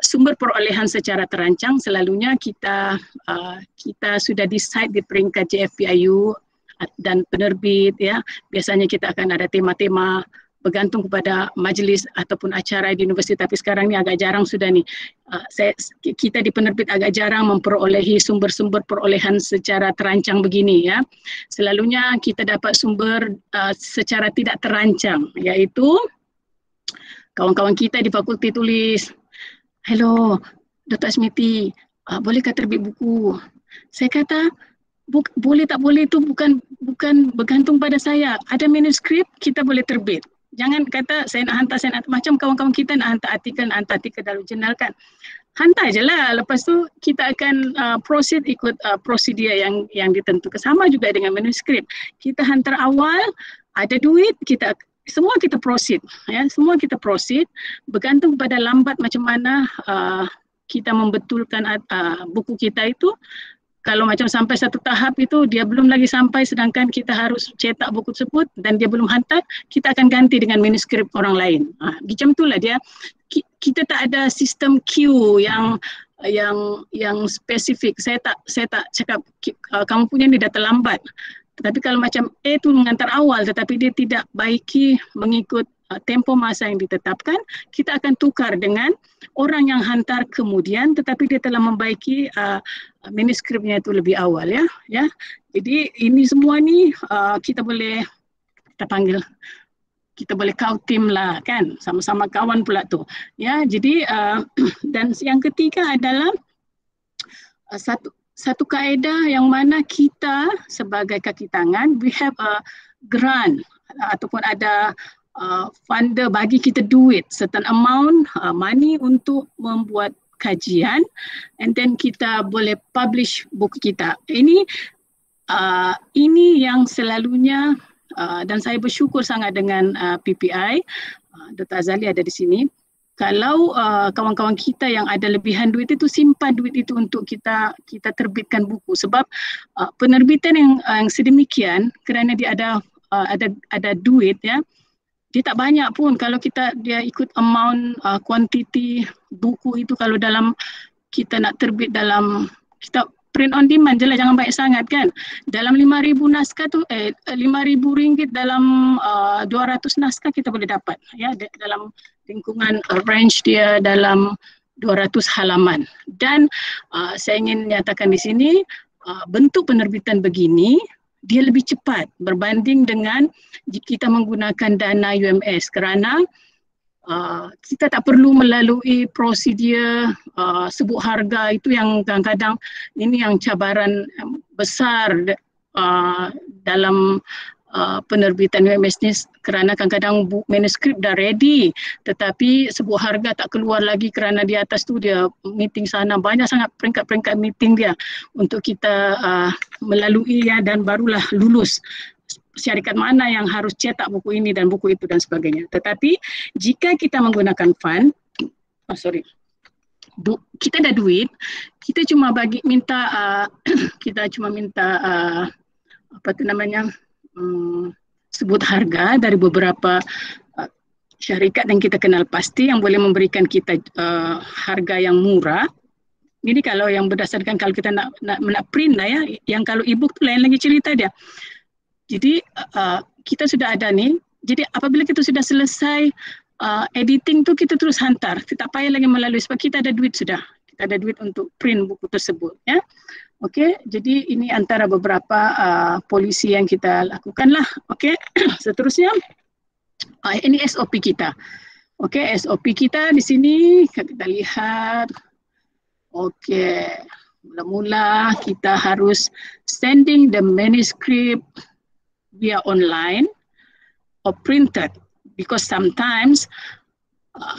sumber perolehan secara terancang, selalunya kita sudah decide di peringkat JFPIU dan penerbit, ya. Biasanya kita akan ada tema-tema bergantung kepada majlis ataupun acara di universiti, tapi sekarang ni agak jarang sudah ni. Kita di penerbit agak jarang memperolehi sumber-sumber perolehan secara terancang begini, ya. Selalunya kita dapat sumber secara tidak terancang, iaitu kawan-kawan kita di fakulti tulis, "Hello, Dr. Asmiati, bolehkah terbit buku?" Saya kata, boleh tak boleh itu bukan bergantung pada saya. Ada manuskrip, kita boleh terbit. Jangan kata saya nak hantar, macam kawan-kawan kita nak hantar artikel dalam jurnal, kan. Hantar je lah. Lepas tu kita akan proceed ikut prosedur yang ditentukan. Sama juga dengan manuskrip. Kita hantar awal, ada duit, semua kita proceed, ya. Semua kita proceed, bergantung pada lambat macam mana kita membetulkan buku kita itu. Kalau macam sampai satu tahap itu dia belum lagi sampai, sedangkan kita harus cetak buku tersebut dan dia belum hantar, kita akan ganti dengan manuskrip orang lain. Macam itulah dia. Kita tak ada sistem queue yang spesifik. Saya tak cakap kamu punya ni dah terlambat. Tetapi kalau macam A tu mengantar awal tetapi dia tidak baiki mengikut tempoh masa yang ditetapkan, kita akan tukar dengan orang yang hantar kemudian tetapi dia telah membaiki manuskripnya itu lebih awal, ya. Jadi ini semua ni kita boleh kau tim lah, kan, sama-sama kawan pula tu, ya. Jadi dan yang ketiga adalah satu kaedah yang mana kita sebagai kaki tangan, we have a grant ataupun ada funder bagi kita duit, certain amount money untuk membuat kajian, and then kita boleh publish buku kita. Ini yang selalunya dan saya bersyukur sangat dengan PPI, Dr. Azali ada di sini. Kalau kawan-kawan kita yang ada lebihan duit itu, simpan duit itu untuk kita terbitkan buku. Sebab penerbitan yang sedemikian, kerana dia ada duit, ya, dia tak banyak pun. Kalau dia ikut amount quantity buku itu, kalau dalam kita nak terbit dalam, kita print on demand je lah, jangan banyak sangat, kan. Dalam 5,000 naskah tu, 5,000 ringgit dalam 200 naskah kita boleh dapat, ya, dalam lingkungan range dia dalam 200 halaman. Dan saya ingin nyatakan di sini, bentuk penerbitan begini dia lebih cepat berbanding dengan jika kita menggunakan dana UMS, kerana kita tak perlu melalui prosedur sebut harga. Itu yang kadang-kadang ini yang cabaran besar dalam penerbitan UMS ni, kerana kadang-kadang manuskrip dah ready tetapi sebuah harga tak keluar lagi kerana di atas tu dia meeting sana, banyak sangat peringkat-peringkat meeting dia untuk kita melalui ya, dan barulah lulus syarikat mana yang harus cetak buku ini dan buku itu dan sebagainya. Tetapi jika kita menggunakan fund, kita ada duit, kita cuma minta apa tu namanya, sebut harga dari beberapa syarikat yang kita kenal pasti yang boleh memberikan kita harga yang murah. Ini kalau yang berdasarkan kalau kita nak print lah ya, yang kalau e-book tu lain lagi cerita dia. Jadi kita sudah ada ni, jadi apabila kita sudah selesai editing tu kita terus hantar, kita tak payah lagi melalui, sebab kita ada duit sudah, kita ada duit untuk print buku tersebut ya. Okey, jadi ini antara beberapa polisi yang kita lakukan lah. Okey, seterusnya ini SOP kita. Okey, SOP kita di sini kita lihat. Okey, mula-mula kita harus sending the manuscript via online or printed, because sometimes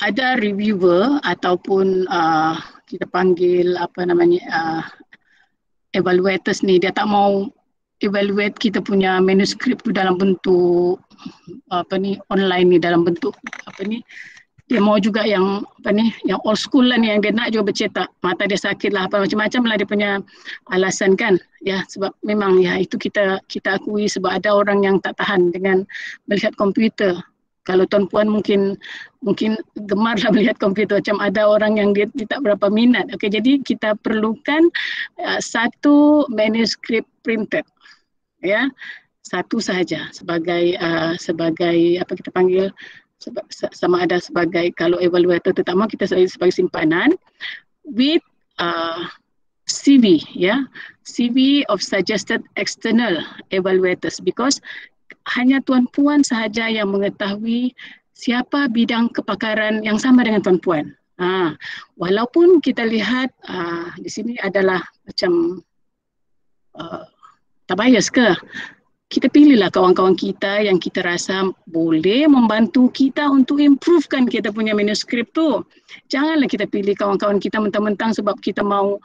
ada reviewer ataupun kita panggil apa namanya evaluators ni, dia tak mau evaluate kita punya manuskrip tu dalam bentuk apa ni online ni, dalam bentuk apa ni, dia mau juga yang apa ni, yang old school lah ni, yang dia nak juga bercetak, mata dia sakit lah, apa macam-macam lah dia punya alasan kan ya. Sebab memang ya itu kita akui, sebab ada orang yang tak tahan dengan melihat komputer. Kalau tuan-puan mungkin gemar lah melihat komputer, macam ada orang yang dia tak berapa minat. Okey, jadi kita perlukan satu manuskrip printed ya, satu sahaja sebagai apa kita panggil, sama ada sebagai, kalau evaluator terutama kita sebagai simpanan, with CV ya, CV of suggested external evaluators, because hanya tuan-puan sahaja yang mengetahui siapa bidang kepakaran yang sama dengan tuan-puan. Walaupun kita lihat di sini adalah macam tak bias ke, kita pilihlah kawan-kawan kita yang kita rasa boleh membantu kita untuk improvekan kita punya manuskrip tu. Janganlah kita pilih kawan-kawan kita mentang-mentang sebab kita mau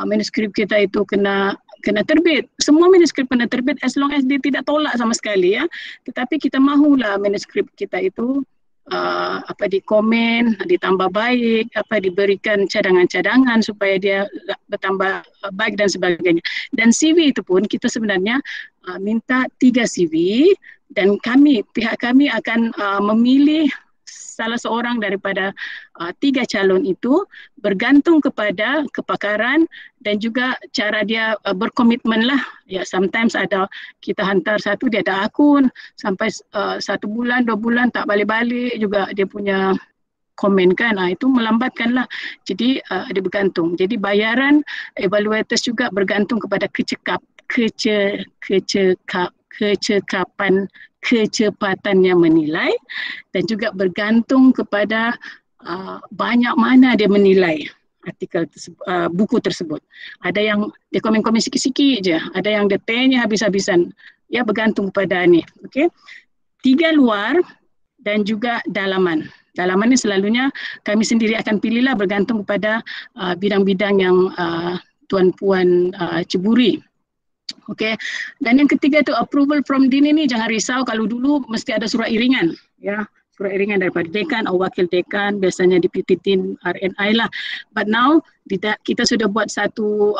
manuskrip kita itu kena terbit. Semua manuskrip kena terbit as long as dia tidak tolak sama sekali ya. Tetapi kita mahulah manuskrip kita itu dikomen, ditambah baik, diberikan cadangan-cadangan supaya dia bertambah baik dan sebagainya. Dan CV itu pun kita sebenarnya minta 3 CV, dan pihak kami akan memilih salah seorang daripada 3 calon itu bergantung kepada kepakaran dan juga cara dia berkomitmen lah. Ya, sometimes ada kita hantar satu, dia ada akun sampai 1 bulan, 2 bulan tak balik-balik juga dia punya komen kan, itu melambatkan lah. Jadi dia bergantung. Jadi bayaran evaluators juga bergantung kepada kecepatannya menilai, dan juga bergantung kepada banyak mana dia menilai artikel buku tersebut. Ada yang dia komen-komen sikit-sikit je, ada yang dia tanya habis-habisan. Ya, bergantung kepada ni. Okey. 3 luar dan juga dalaman. Dalaman ni selalunya kami sendiri akan pilihlah bergantung kepada bidang-bidang yang tuan-puan ceburi. Okey. Dan yang ketiga tu approval from DIN ini, jangan risau, kalau dulu mesti ada surat iringan ya, surat iringan daripada dekan atau wakil dekan, biasanya Deputy Dean RNI lah. But now kita sudah buat satu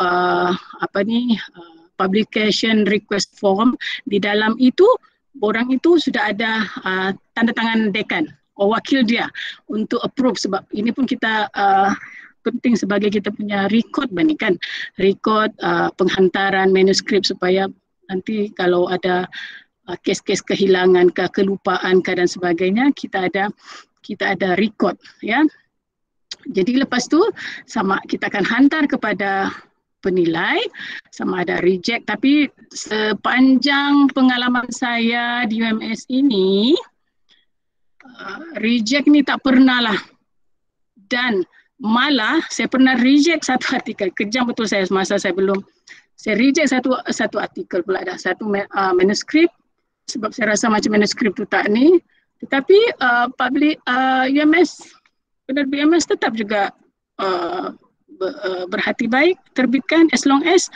publication request form. Di dalam itu orang itu sudah ada tanda tangan dekan atau wakil dia untuk approve, sebab ini pun kita penting sebagai kita punya record kan, record penghantaran manuskrip, supaya nanti kalau ada kes-kes kehilangan ke, kelupaan ke dan sebagainya, kita ada record ya. Jadi lepas tu sama kita akan hantar kepada penilai sama ada reject. Tapi sepanjang pengalaman saya di UMS ini, reject ni tak pernah lah. Dan malah saya pernah reject satu artikel. Kejam betul saya masa saya reject satu artikel pula dah, satu manuskrip, sebab saya rasa macam manuskrip tu tak ni. Tetapi UMS, penerbit UMS tetap juga berhati baik terbitkan, as long as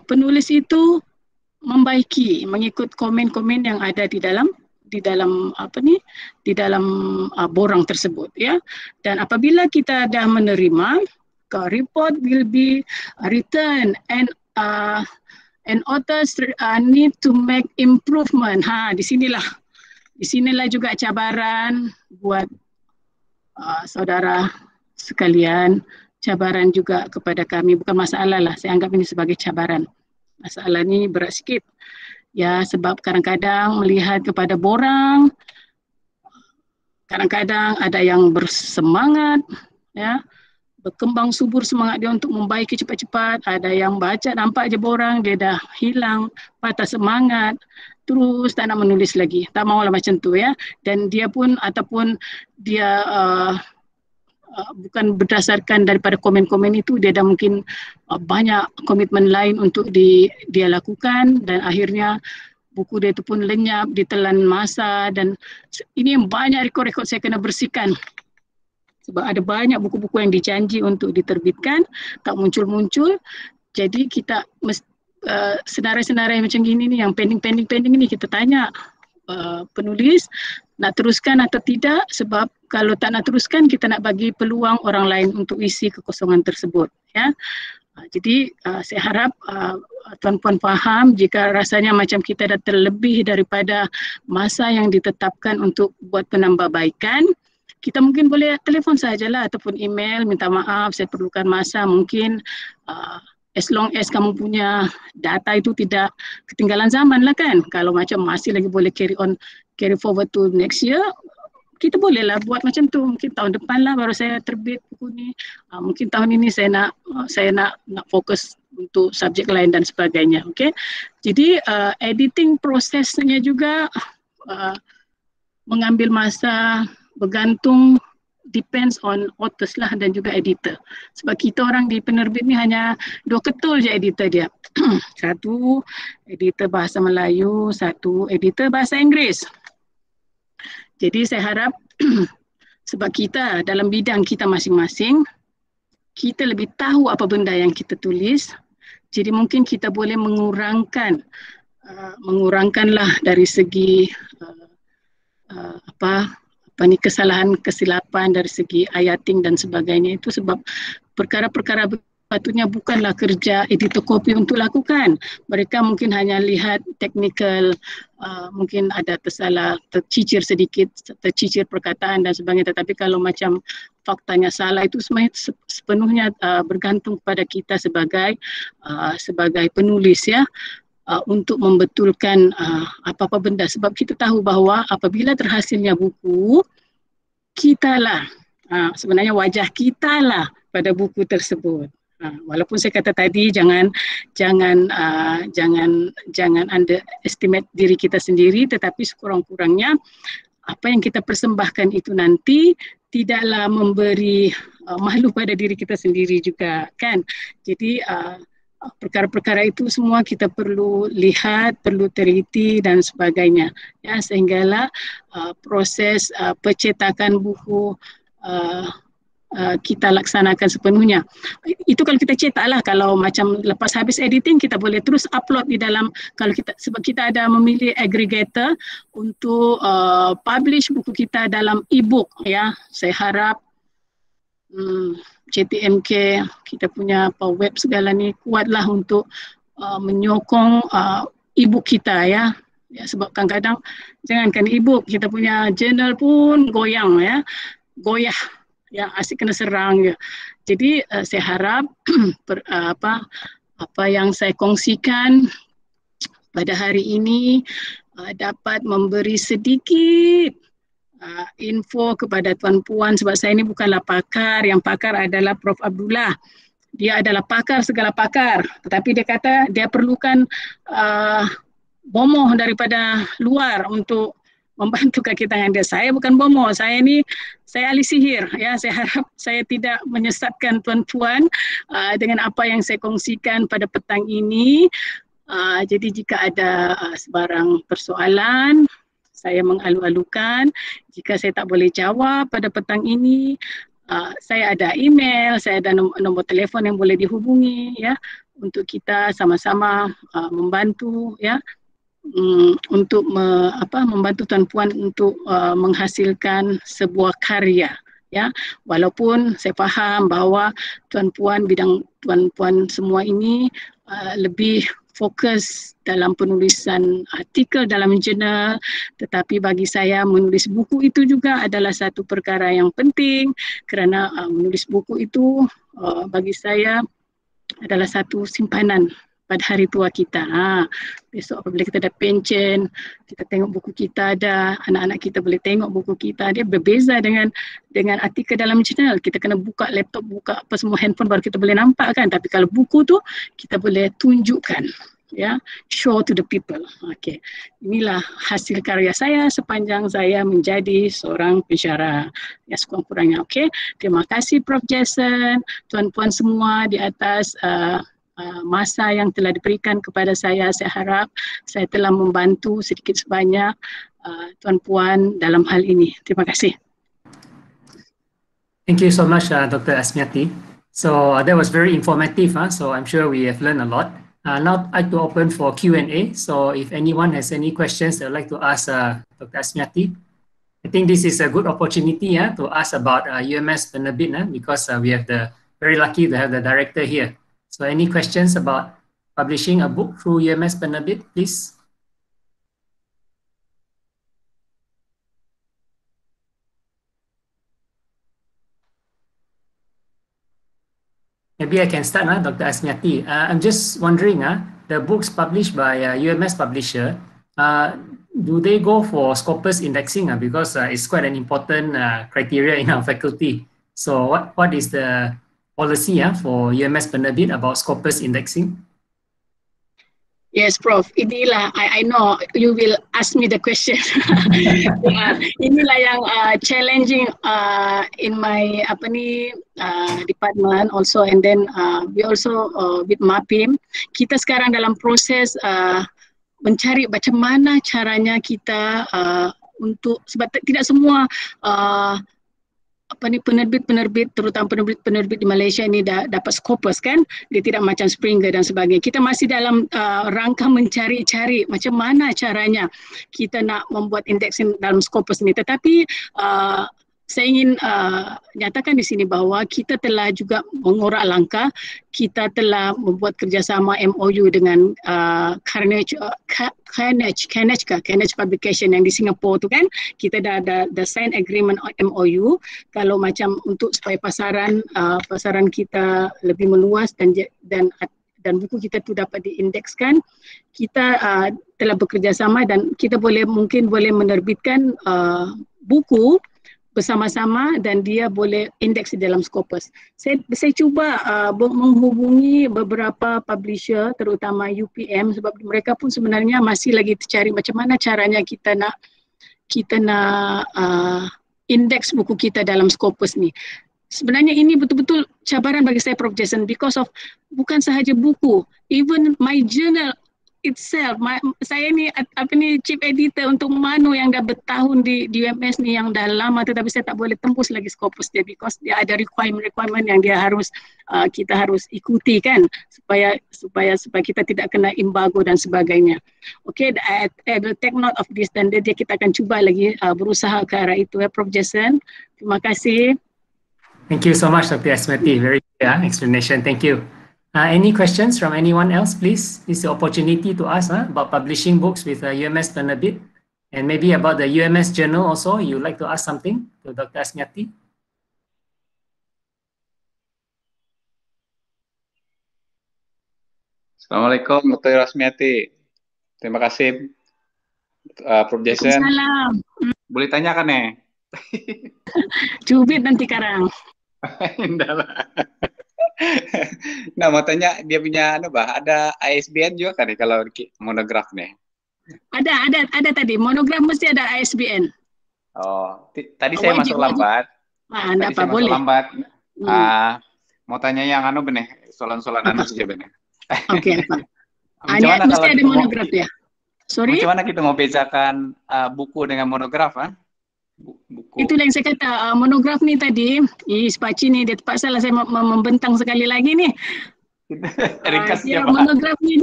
penulis itu membaiki mengikut komen-komen yang ada di dalam borang tersebut, ya. Dan apabila kita dah menerima, report will be written and authors need to make improvement. Di sinilah juga cabaran buat saudara sekalian, cabaran juga kepada kami. Bukan masalah lah, saya anggap ini sebagai cabaran. Masalah ni berat sikit. Ya, sebab kadang-kadang melihat kepada borang, kadang-kadang ada yang bersemangat, ya, berkembang subur semangat dia untuk membaiki cepat-cepat. Ada yang baca nampak je borang, dia dah hilang, patah semangat, terus tak nak menulis lagi. Tak maulah macam tu, ya. Dan dia pun ataupun dia bukan berdasarkan daripada komen-komen itu, dia dah mungkin banyak komitmen lain untuk dia lakukan, dan akhirnya buku dia itu pun lenyap, ditelan masa. Dan ini banyak rekod-rekod saya kena bersihkan, sebab ada banyak buku-buku yang dijanji untuk diterbitkan, tak muncul-muncul. Jadi kita senarai-senarai macam gini ni, yang pending ni, kita tanya penulis nak teruskan atau tidak, sebab kalau tak nak teruskan, kita nak bagi peluang orang lain untuk isi kekosongan tersebut, ya. Jadi saya harap tuan-puan faham jika rasanya macam kita dah terlebih daripada masa yang ditetapkan untuk buat penambahbaikan, kita mungkin boleh telefon sajalah ataupun email, minta maaf saya perlukan masa. Mungkin as long as kamu punya data itu tidak ketinggalan zaman lah kan. Kalau macam masih lagi boleh carry forward to next year, kita bolehlah buat macam tu. Mungkin tahun depan lah baru saya terbit buku ni. Mungkin tahun ini saya nak fokus untuk subjek lain dan sebagainya. Okay. Jadi editing prosesnya juga mengambil masa, bergantung, depends on authors lah dan juga editor. Sebab kita orang di penerbit ni hanya 2 ketul je editor dia. Satu editor bahasa Melayu, satu editor bahasa Inggeris. Jadi saya harap sebab kita dalam bidang kita masing-masing, kita lebih tahu apa benda yang kita tulis. Jadi mungkin kita boleh mengurangkanlah dari segi kesalahan, kesilapan dari segi ayating dan sebagainya itu, sebab perkara-perkara patutnya bukanlah kerja editor kopi untuk lakukan. Mereka mungkin hanya lihat technical, mungkin ada tercicir sedikit, tercicir perkataan dan sebagainya. Tetapi kalau macam faktanya salah, itu sepenuhnya bergantung kepada kita sebagai penulis, ya. Untuk membetulkan apa-apa benda, sebab kita tahu bahawa apabila terhasilnya buku, kitalah sebenarnya wajah kitalah pada buku tersebut. Walaupun saya kata tadi jangan underestimate diri kita sendiri, tetapi sekurang-kurangnya apa yang kita persembahkan itu nanti tidaklah memberi malu pada diri kita sendiri juga, kan. Jadi perkara-perkara itu semua kita perlu lihat, perlu teliti dan sebagainya, ya, sehinggalah proses percetakan buku kita laksanakan sepenuhnya. Itu kalau kita cetaklah. Kalau macam lepas habis editing, kita boleh terus upload di dalam, sebab kita ada memilih aggregator untuk publish buku kita dalam e-book, ya. Saya harap CTMK, kita punya web segala ni kuatlah untuk menyokong e-book kita, ya. Sebab kadang-kadang jangankan e-book, kita punya journal pun goyah, ya, asyik kena serang, ya. Jadi saya harap apa yang saya kongsikan pada hari ini dapat memberi sedikit info kepada tuan-puan sebab saya ini bukanlah pakar, yang pakar adalah Prof. Abdullah. Dia adalah pakar segala pakar, tetapi dia kata dia perlukan bomoh daripada luar untuk membantu kaki tangan dia. Saya bukan bomoh, saya ahli sihir. Ya, saya harap saya tidak menyesatkan tuan-puan dengan apa yang saya kongsikan pada petang ini. Jadi jika ada sebarang persoalan, saya mengalu-alukan. Jika saya tak boleh jawab pada petang ini, saya ada email, saya ada nombor telefon yang boleh dihubungi, ya, untuk kita sama-sama membantu, ya, untuk membantu tuan-puan untuk menghasilkan sebuah karya. Ya, walaupun saya faham bahawa bidang tuan-puan semua ini lebih fokus dalam penulisan artikel dalam jurnal, tetapi bagi saya menulis buku itu juga adalah satu perkara yang penting kerana menulis buku itu bagi saya adalah satu simpanan pada hari tua kita. Besok apabila kita ada pension, kita tengok buku kita ada, anak-anak kita boleh tengok buku kita. Dia berbeza dengan artikel dalam jurnal. Kita kena buka laptop, buka apa semua handphone baru kita boleh nampak kan. Tapi kalau buku tu kita boleh tunjukkan, ya, show to the people. Okay. Inilah hasil karya saya sepanjang saya menjadi seorang pensyarah. Ya, sekurang-kurangnya. Okay. Terima kasih Prof. Jason, tuan-puan semua di atas masa yang telah diberikan kepada saya. Saya harap saya telah membantu sedikit sebanyak tuan-puan dalam hal ini. Terima kasih. Thank you so much, Dr. Asmiati. So that was very informative. So I'm sure we have learned a lot. Now I'd like to open for Q&A. So if anyone has any questions they'd like to ask Dr. Asmiati, I think this is a good opportunity to ask about UMS Penerbit because we have very lucky to have the director here. So any questions about publishing a book through UMS Penerbit, please? Maybe I can start, Dr. Asmiati. I'm just wondering, the books published by UMS Publisher, do they go for Scopus indexing? Because it's quite an important criteria in our faculty. So what is the policy for UMS Penerbit about Scopus indexing? Yes, Prof. Inilah, I know you will ask me the question. Inilah yang challenging in my department also, and then we also with MAPIM. Kita sekarang dalam proses mencari macam mana caranya kita untuk, sebab tidak semua penerbit, terutama penerbit di Malaysia ini dapat Scopus kan, dia tidak macam Springer dan sebagainya. Kita masih dalam rangka mencari-cari macam mana caranya kita nak membuat indexing dalam Scopus ini. Tetapi saya ingin nyatakan di sini bahawa kita telah juga mengorak langkah, kita telah membuat kerjasama MOU dengan Carnage Publication yang di Singapura tu kan. Kita dah sign agreement MOU kalau macam untuk supaya pasaran kita lebih meluas dan buku kita tu dapat diindekskan. Kita telah bekerjasama dan kita mungkin boleh menerbitkan buku bersama-sama dan dia boleh indeks di dalam Scopus. Saya cuba menghubungi beberapa publisher terutama UPM sebab mereka pun sebenarnya masih lagi cari macam mana caranya kita nak indeks buku kita dalam Scopus ni. Sebenarnya ini betul-betul cabaran bagi saya, Prof. Jason, because of bukan sahaja buku, even my journal itself, saya ni chief editor untuk Mano yang dah bertahun di UMS ni yang dah lama, tetapi saya tak boleh tembus lagi Scopus dia because dia ada requirement yang dia kita harus ikuti kan supaya kita tidak kena embargo dan sebagainya. Okay, I will take note of this dan kita akan cuba lagi berusaha ke arah itu ya, Prof. Jason. Terima kasih. Thank you so much, Dr. Asmiati. Very clear explanation. Thank you. Any questions from anyone else, please? This is the opportunity to ask about publishing books with UMS Penerbit, and maybe about the UMS journal also. You'd like to ask something to Dr. Asmiati? Assalamualaikum, Dr. Asmiati. Terima kasih, Prof. Jason. Salam. Boleh tanyakan nih? Cubit nanti karang. Enggak lah. Nah, mau tanya dia punya ada ISBN juga kan kalau monograf nih? Ada tadi. Monograf mesti ada ISBN. Oh, tadi saya Wajib. masuk lambat. Enggak apa, Saya masuk boleh. lambat. Mau tanya yang benih, soalan-soalan saja benih. Oke, apa? Macam mana Mesti kalau ada monograf ya. Sorry? Macam mana kita mau bedakan buku dengan monograf? Buku. Itulah yang saya kata, monograf ni tadi, Spaci ni dia terpaksa lah saya membentang sekali lagi ni. Ringkasnya Pak. Monograf ni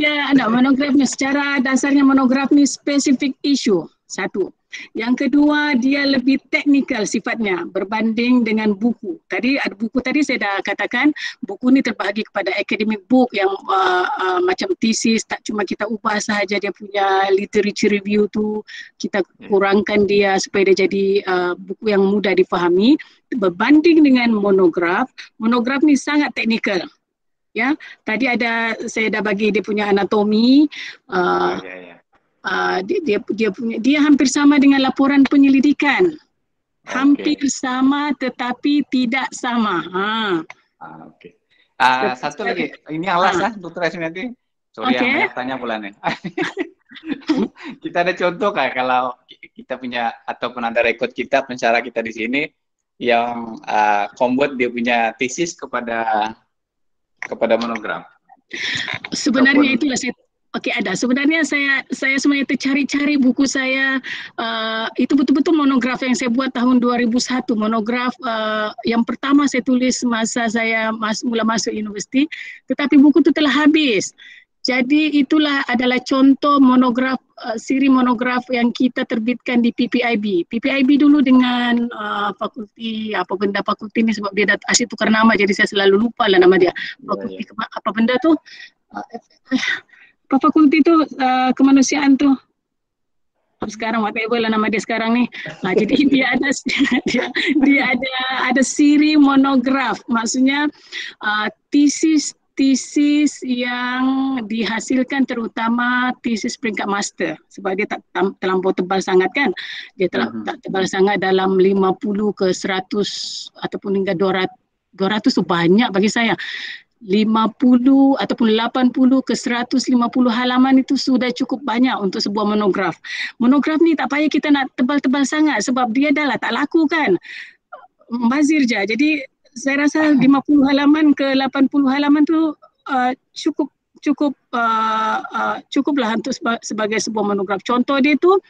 monograf ni secara dasarnya monograf ni spesifik isu, satu. Yang kedua, dia lebih teknikal sifatnya berbanding dengan buku. Tadi saya dah katakan, buku ni terbahagi kepada academic book yang macam thesis, tak cuma kita ubah sahaja dia punya literature review tu, kita kurangkan dia supaya dia jadi buku yang mudah difahami. Berbanding dengan monograf ni sangat teknikal. Ya, tadi saya dah bagi dia punya anatomi. Dia hampir sama dengan laporan penyelidikan. Hampir sama tetapi tidak sama. Oke. Satu lagi, ini alas Dr. Asmiati. Sorry yang banyak tanya pula nih. Kita ada contoh kayak kalau kita punya ataupun ada rekod kita pensyarah kita di sini yang kombuat dia punya tesis kepada monograf. Sebenarnya itulah ada. Sebenarnya saya sebenarnya tercari-cari buku saya, itu betul-betul monograf yang saya buat tahun 2001. Monograf yang pertama saya tulis masa saya mula masuk universiti, tetapi buku itu telah habis. Jadi itulah adalah contoh monograf, siri monograf yang kita terbitkan di PPIB. PPIB dulu dengan fakulti, fakulti ni sebab dia asyik tukar nama jadi saya selalu lupa lah nama dia. Fakulti apa benda tu? Apa fakulti tu? Kemanusiaan tu. Sekarang whatever lah nama dia sekarang ni. Jadi dia ada siri monograf. Maksudnya tesis yang dihasilkan terutama tesis peringkat master sebab dia tak terlampau tebal sangat kan. Dia tak tebal sangat dalam 50 ke 100 ataupun hingga 200 tu banyak bagi saya. 50 ataupun 80 ke 150 halaman itu sudah cukup banyak untuk sebuah monograf. Monograf ni tak payah kita nak tebal-tebal sangat sebab dia dah lah tak laku kan. Membazir je. Jadi saya rasa 50 halaman ke 80 halaman tu cukuplah untuk sebagai sebuah monograf. Contoh dia tu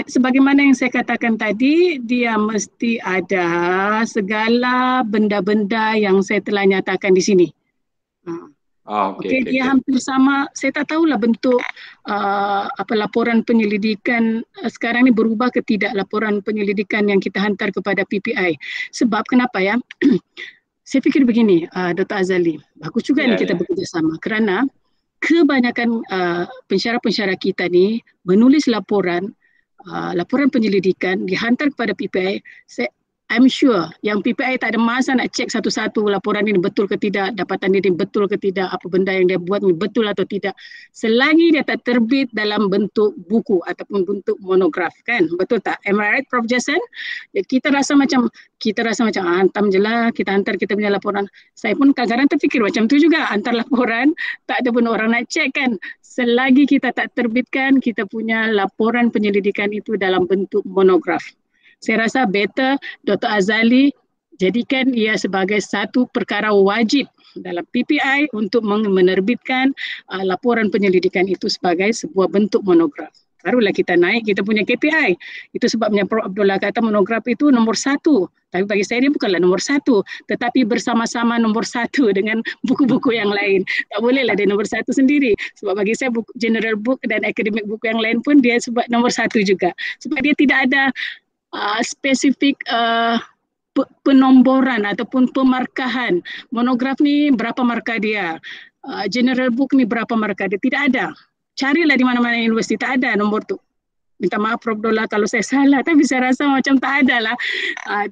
sebagaimana yang saya katakan tadi, dia mesti ada segala benda-benda yang saya telah nyatakan di sini. Dia hampir sama. Saya tak tahulah bentuk laporan penyelidikan sekarang ni berubah ke tidak, laporan penyelidikan yang kita hantar kepada PPI. Sebab kenapa ya? Saya fikir begini, Dr. Azali, bagus juga ni kita bekerjasama kerana kebanyakan pensyarah-pensyarah kita ni menulis laporan penyelidikan dihantar kepada PPI. I'm sure yang PPI tak ada masa nak cek satu-satu laporan ini betul ke tidak, dapatan ini betul ke tidak, apa benda yang dia buat ini betul atau tidak. Selagi dia tak terbit dalam bentuk buku ataupun bentuk monograf, kan? Betul tak? Am I right, Prof. Jason? Ya, kita rasa macam hantam je lah, kita hantar kita punya laporan. Saya pun kadang-kadang terfikir macam tu juga, hantar laporan, tak ada pun orang nak cek kan. Selagi kita tak terbitkan kita punya laporan penyelidikan itu dalam bentuk monograf. Saya rasa better Dr. Azali jadikan ia sebagai satu perkara wajib dalam PPI untuk menerbitkan laporan penyelidikan itu sebagai sebuah bentuk monograf. Barulah kita naik kita punya KPI. Itu sebabnya Prof. Abdullah kata monograf itu nombor 1. Tapi bagi saya dia bukanlah nombor 1, tetapi bersama-sama nombor 1 dengan buku-buku yang lain. Tak bolehlah dia nombor 1 sendiri. Sebab bagi saya buku general book dan academic book yang lain pun dia sebab nombor 1 juga. Sebab dia tidak ada spesifik penomboran ataupun pemarkahan. Monograf ni berapa markah dia, general book ni berapa markah dia, tidak ada. Carilah di mana-mana universiti, tak ada nombor tu. Minta maaf Prof. Dola kalau saya salah, tapi saya rasa macam tak ada lah.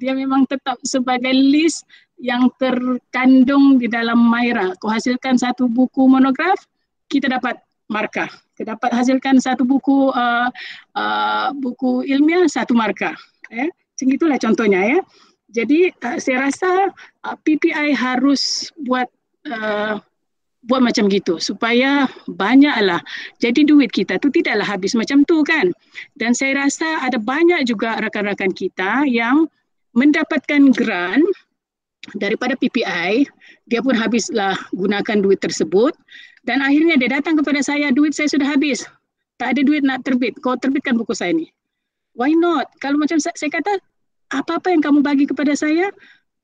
Dia memang tetap sebagai list yang terkandung di dalam MyRA. Kau hasilkan satu buku monograf, kita dapat markah. dapat hasilkan satu buku buku ilmiah 1 markah. Macam itulah contohnya ya. Jadi saya rasa PPI harus buat macam gitu supaya banyaklah. Jadi duit kita tu tidaklah habis macam tu kan. Dan saya rasa ada banyak juga rakan-rakan kita yang mendapatkan grant daripada PPI, dia pun habislah gunakan duit tersebut dan akhirnya dia datang kepada saya, duit saya sudah habis. Tak ada duit nak terbit. Kau terbitkan buku saya ni. Why not? Kalau macam saya kata, apa-apa yang kamu bagi kepada saya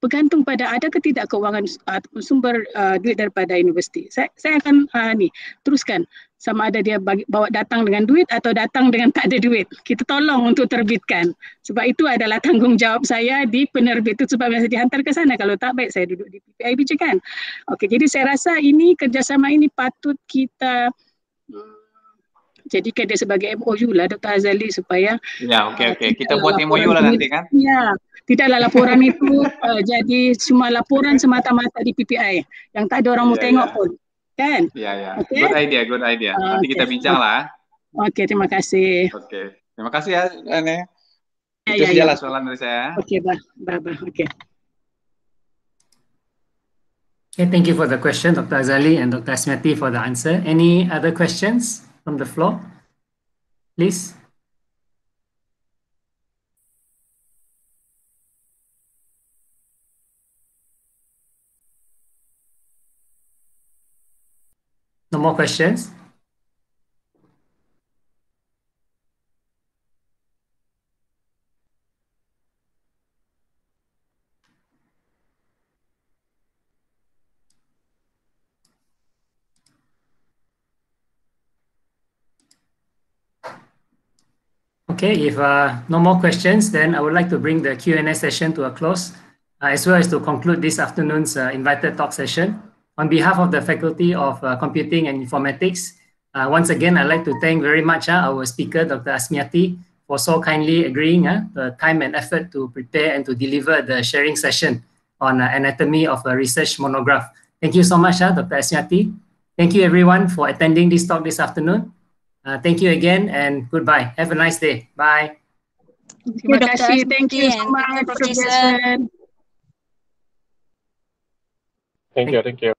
bergantung pada ada ke tidak keuangan sumber duit daripada universiti. Saya akan teruskan sama ada dia bawa datang dengan duit atau datang dengan tak ada duit. Kita tolong untuk terbitkan. Sebab itu adalah tanggungjawab saya di penerbit itu sebab biasa dihantar ke sana. Kalau tak, baik saya duduk di PPIB je kan. Okey, jadi saya rasa ini kerjasama ini patut kita jadikan dia sebagai MOU lah Dr. Azali supaya okey. Kita buat MOU lah nanti kan. Ya, tidaklah laporan itu jadi cuma laporan semata-mata di PPI yang tak ada orang mau tengok pun. Kan? Ya. Okay? Good idea. Nanti kita bincang lah. Okey, terima kasih. Okey. Terima kasih ya, Ane. Itu sajalah soalan dari saya. Okey, bye. Okey. Okay, thank you for the question, Dr. Azali and Dr. Asmiati for the answer. Any other questions from the floor, please? No more questions? Okay, if no more questions, then I would like to bring the Q&A session to a close, as well as to conclude this afternoon's invited talk session. On behalf of the Faculty of Computing and Informatics, once again, I'd like to thank very much our speaker, Dr. Asmiati, for so kindly agreeing the time and effort to prepare and to deliver the sharing session on anatomy of a research monograph. Thank you so much, Dr. Asmiati. Thank you everyone for attending this talk this afternoon. Thank you again and goodbye. Have a nice day. Bye. Terima kasih. Thank you so much, Professor. Thank you.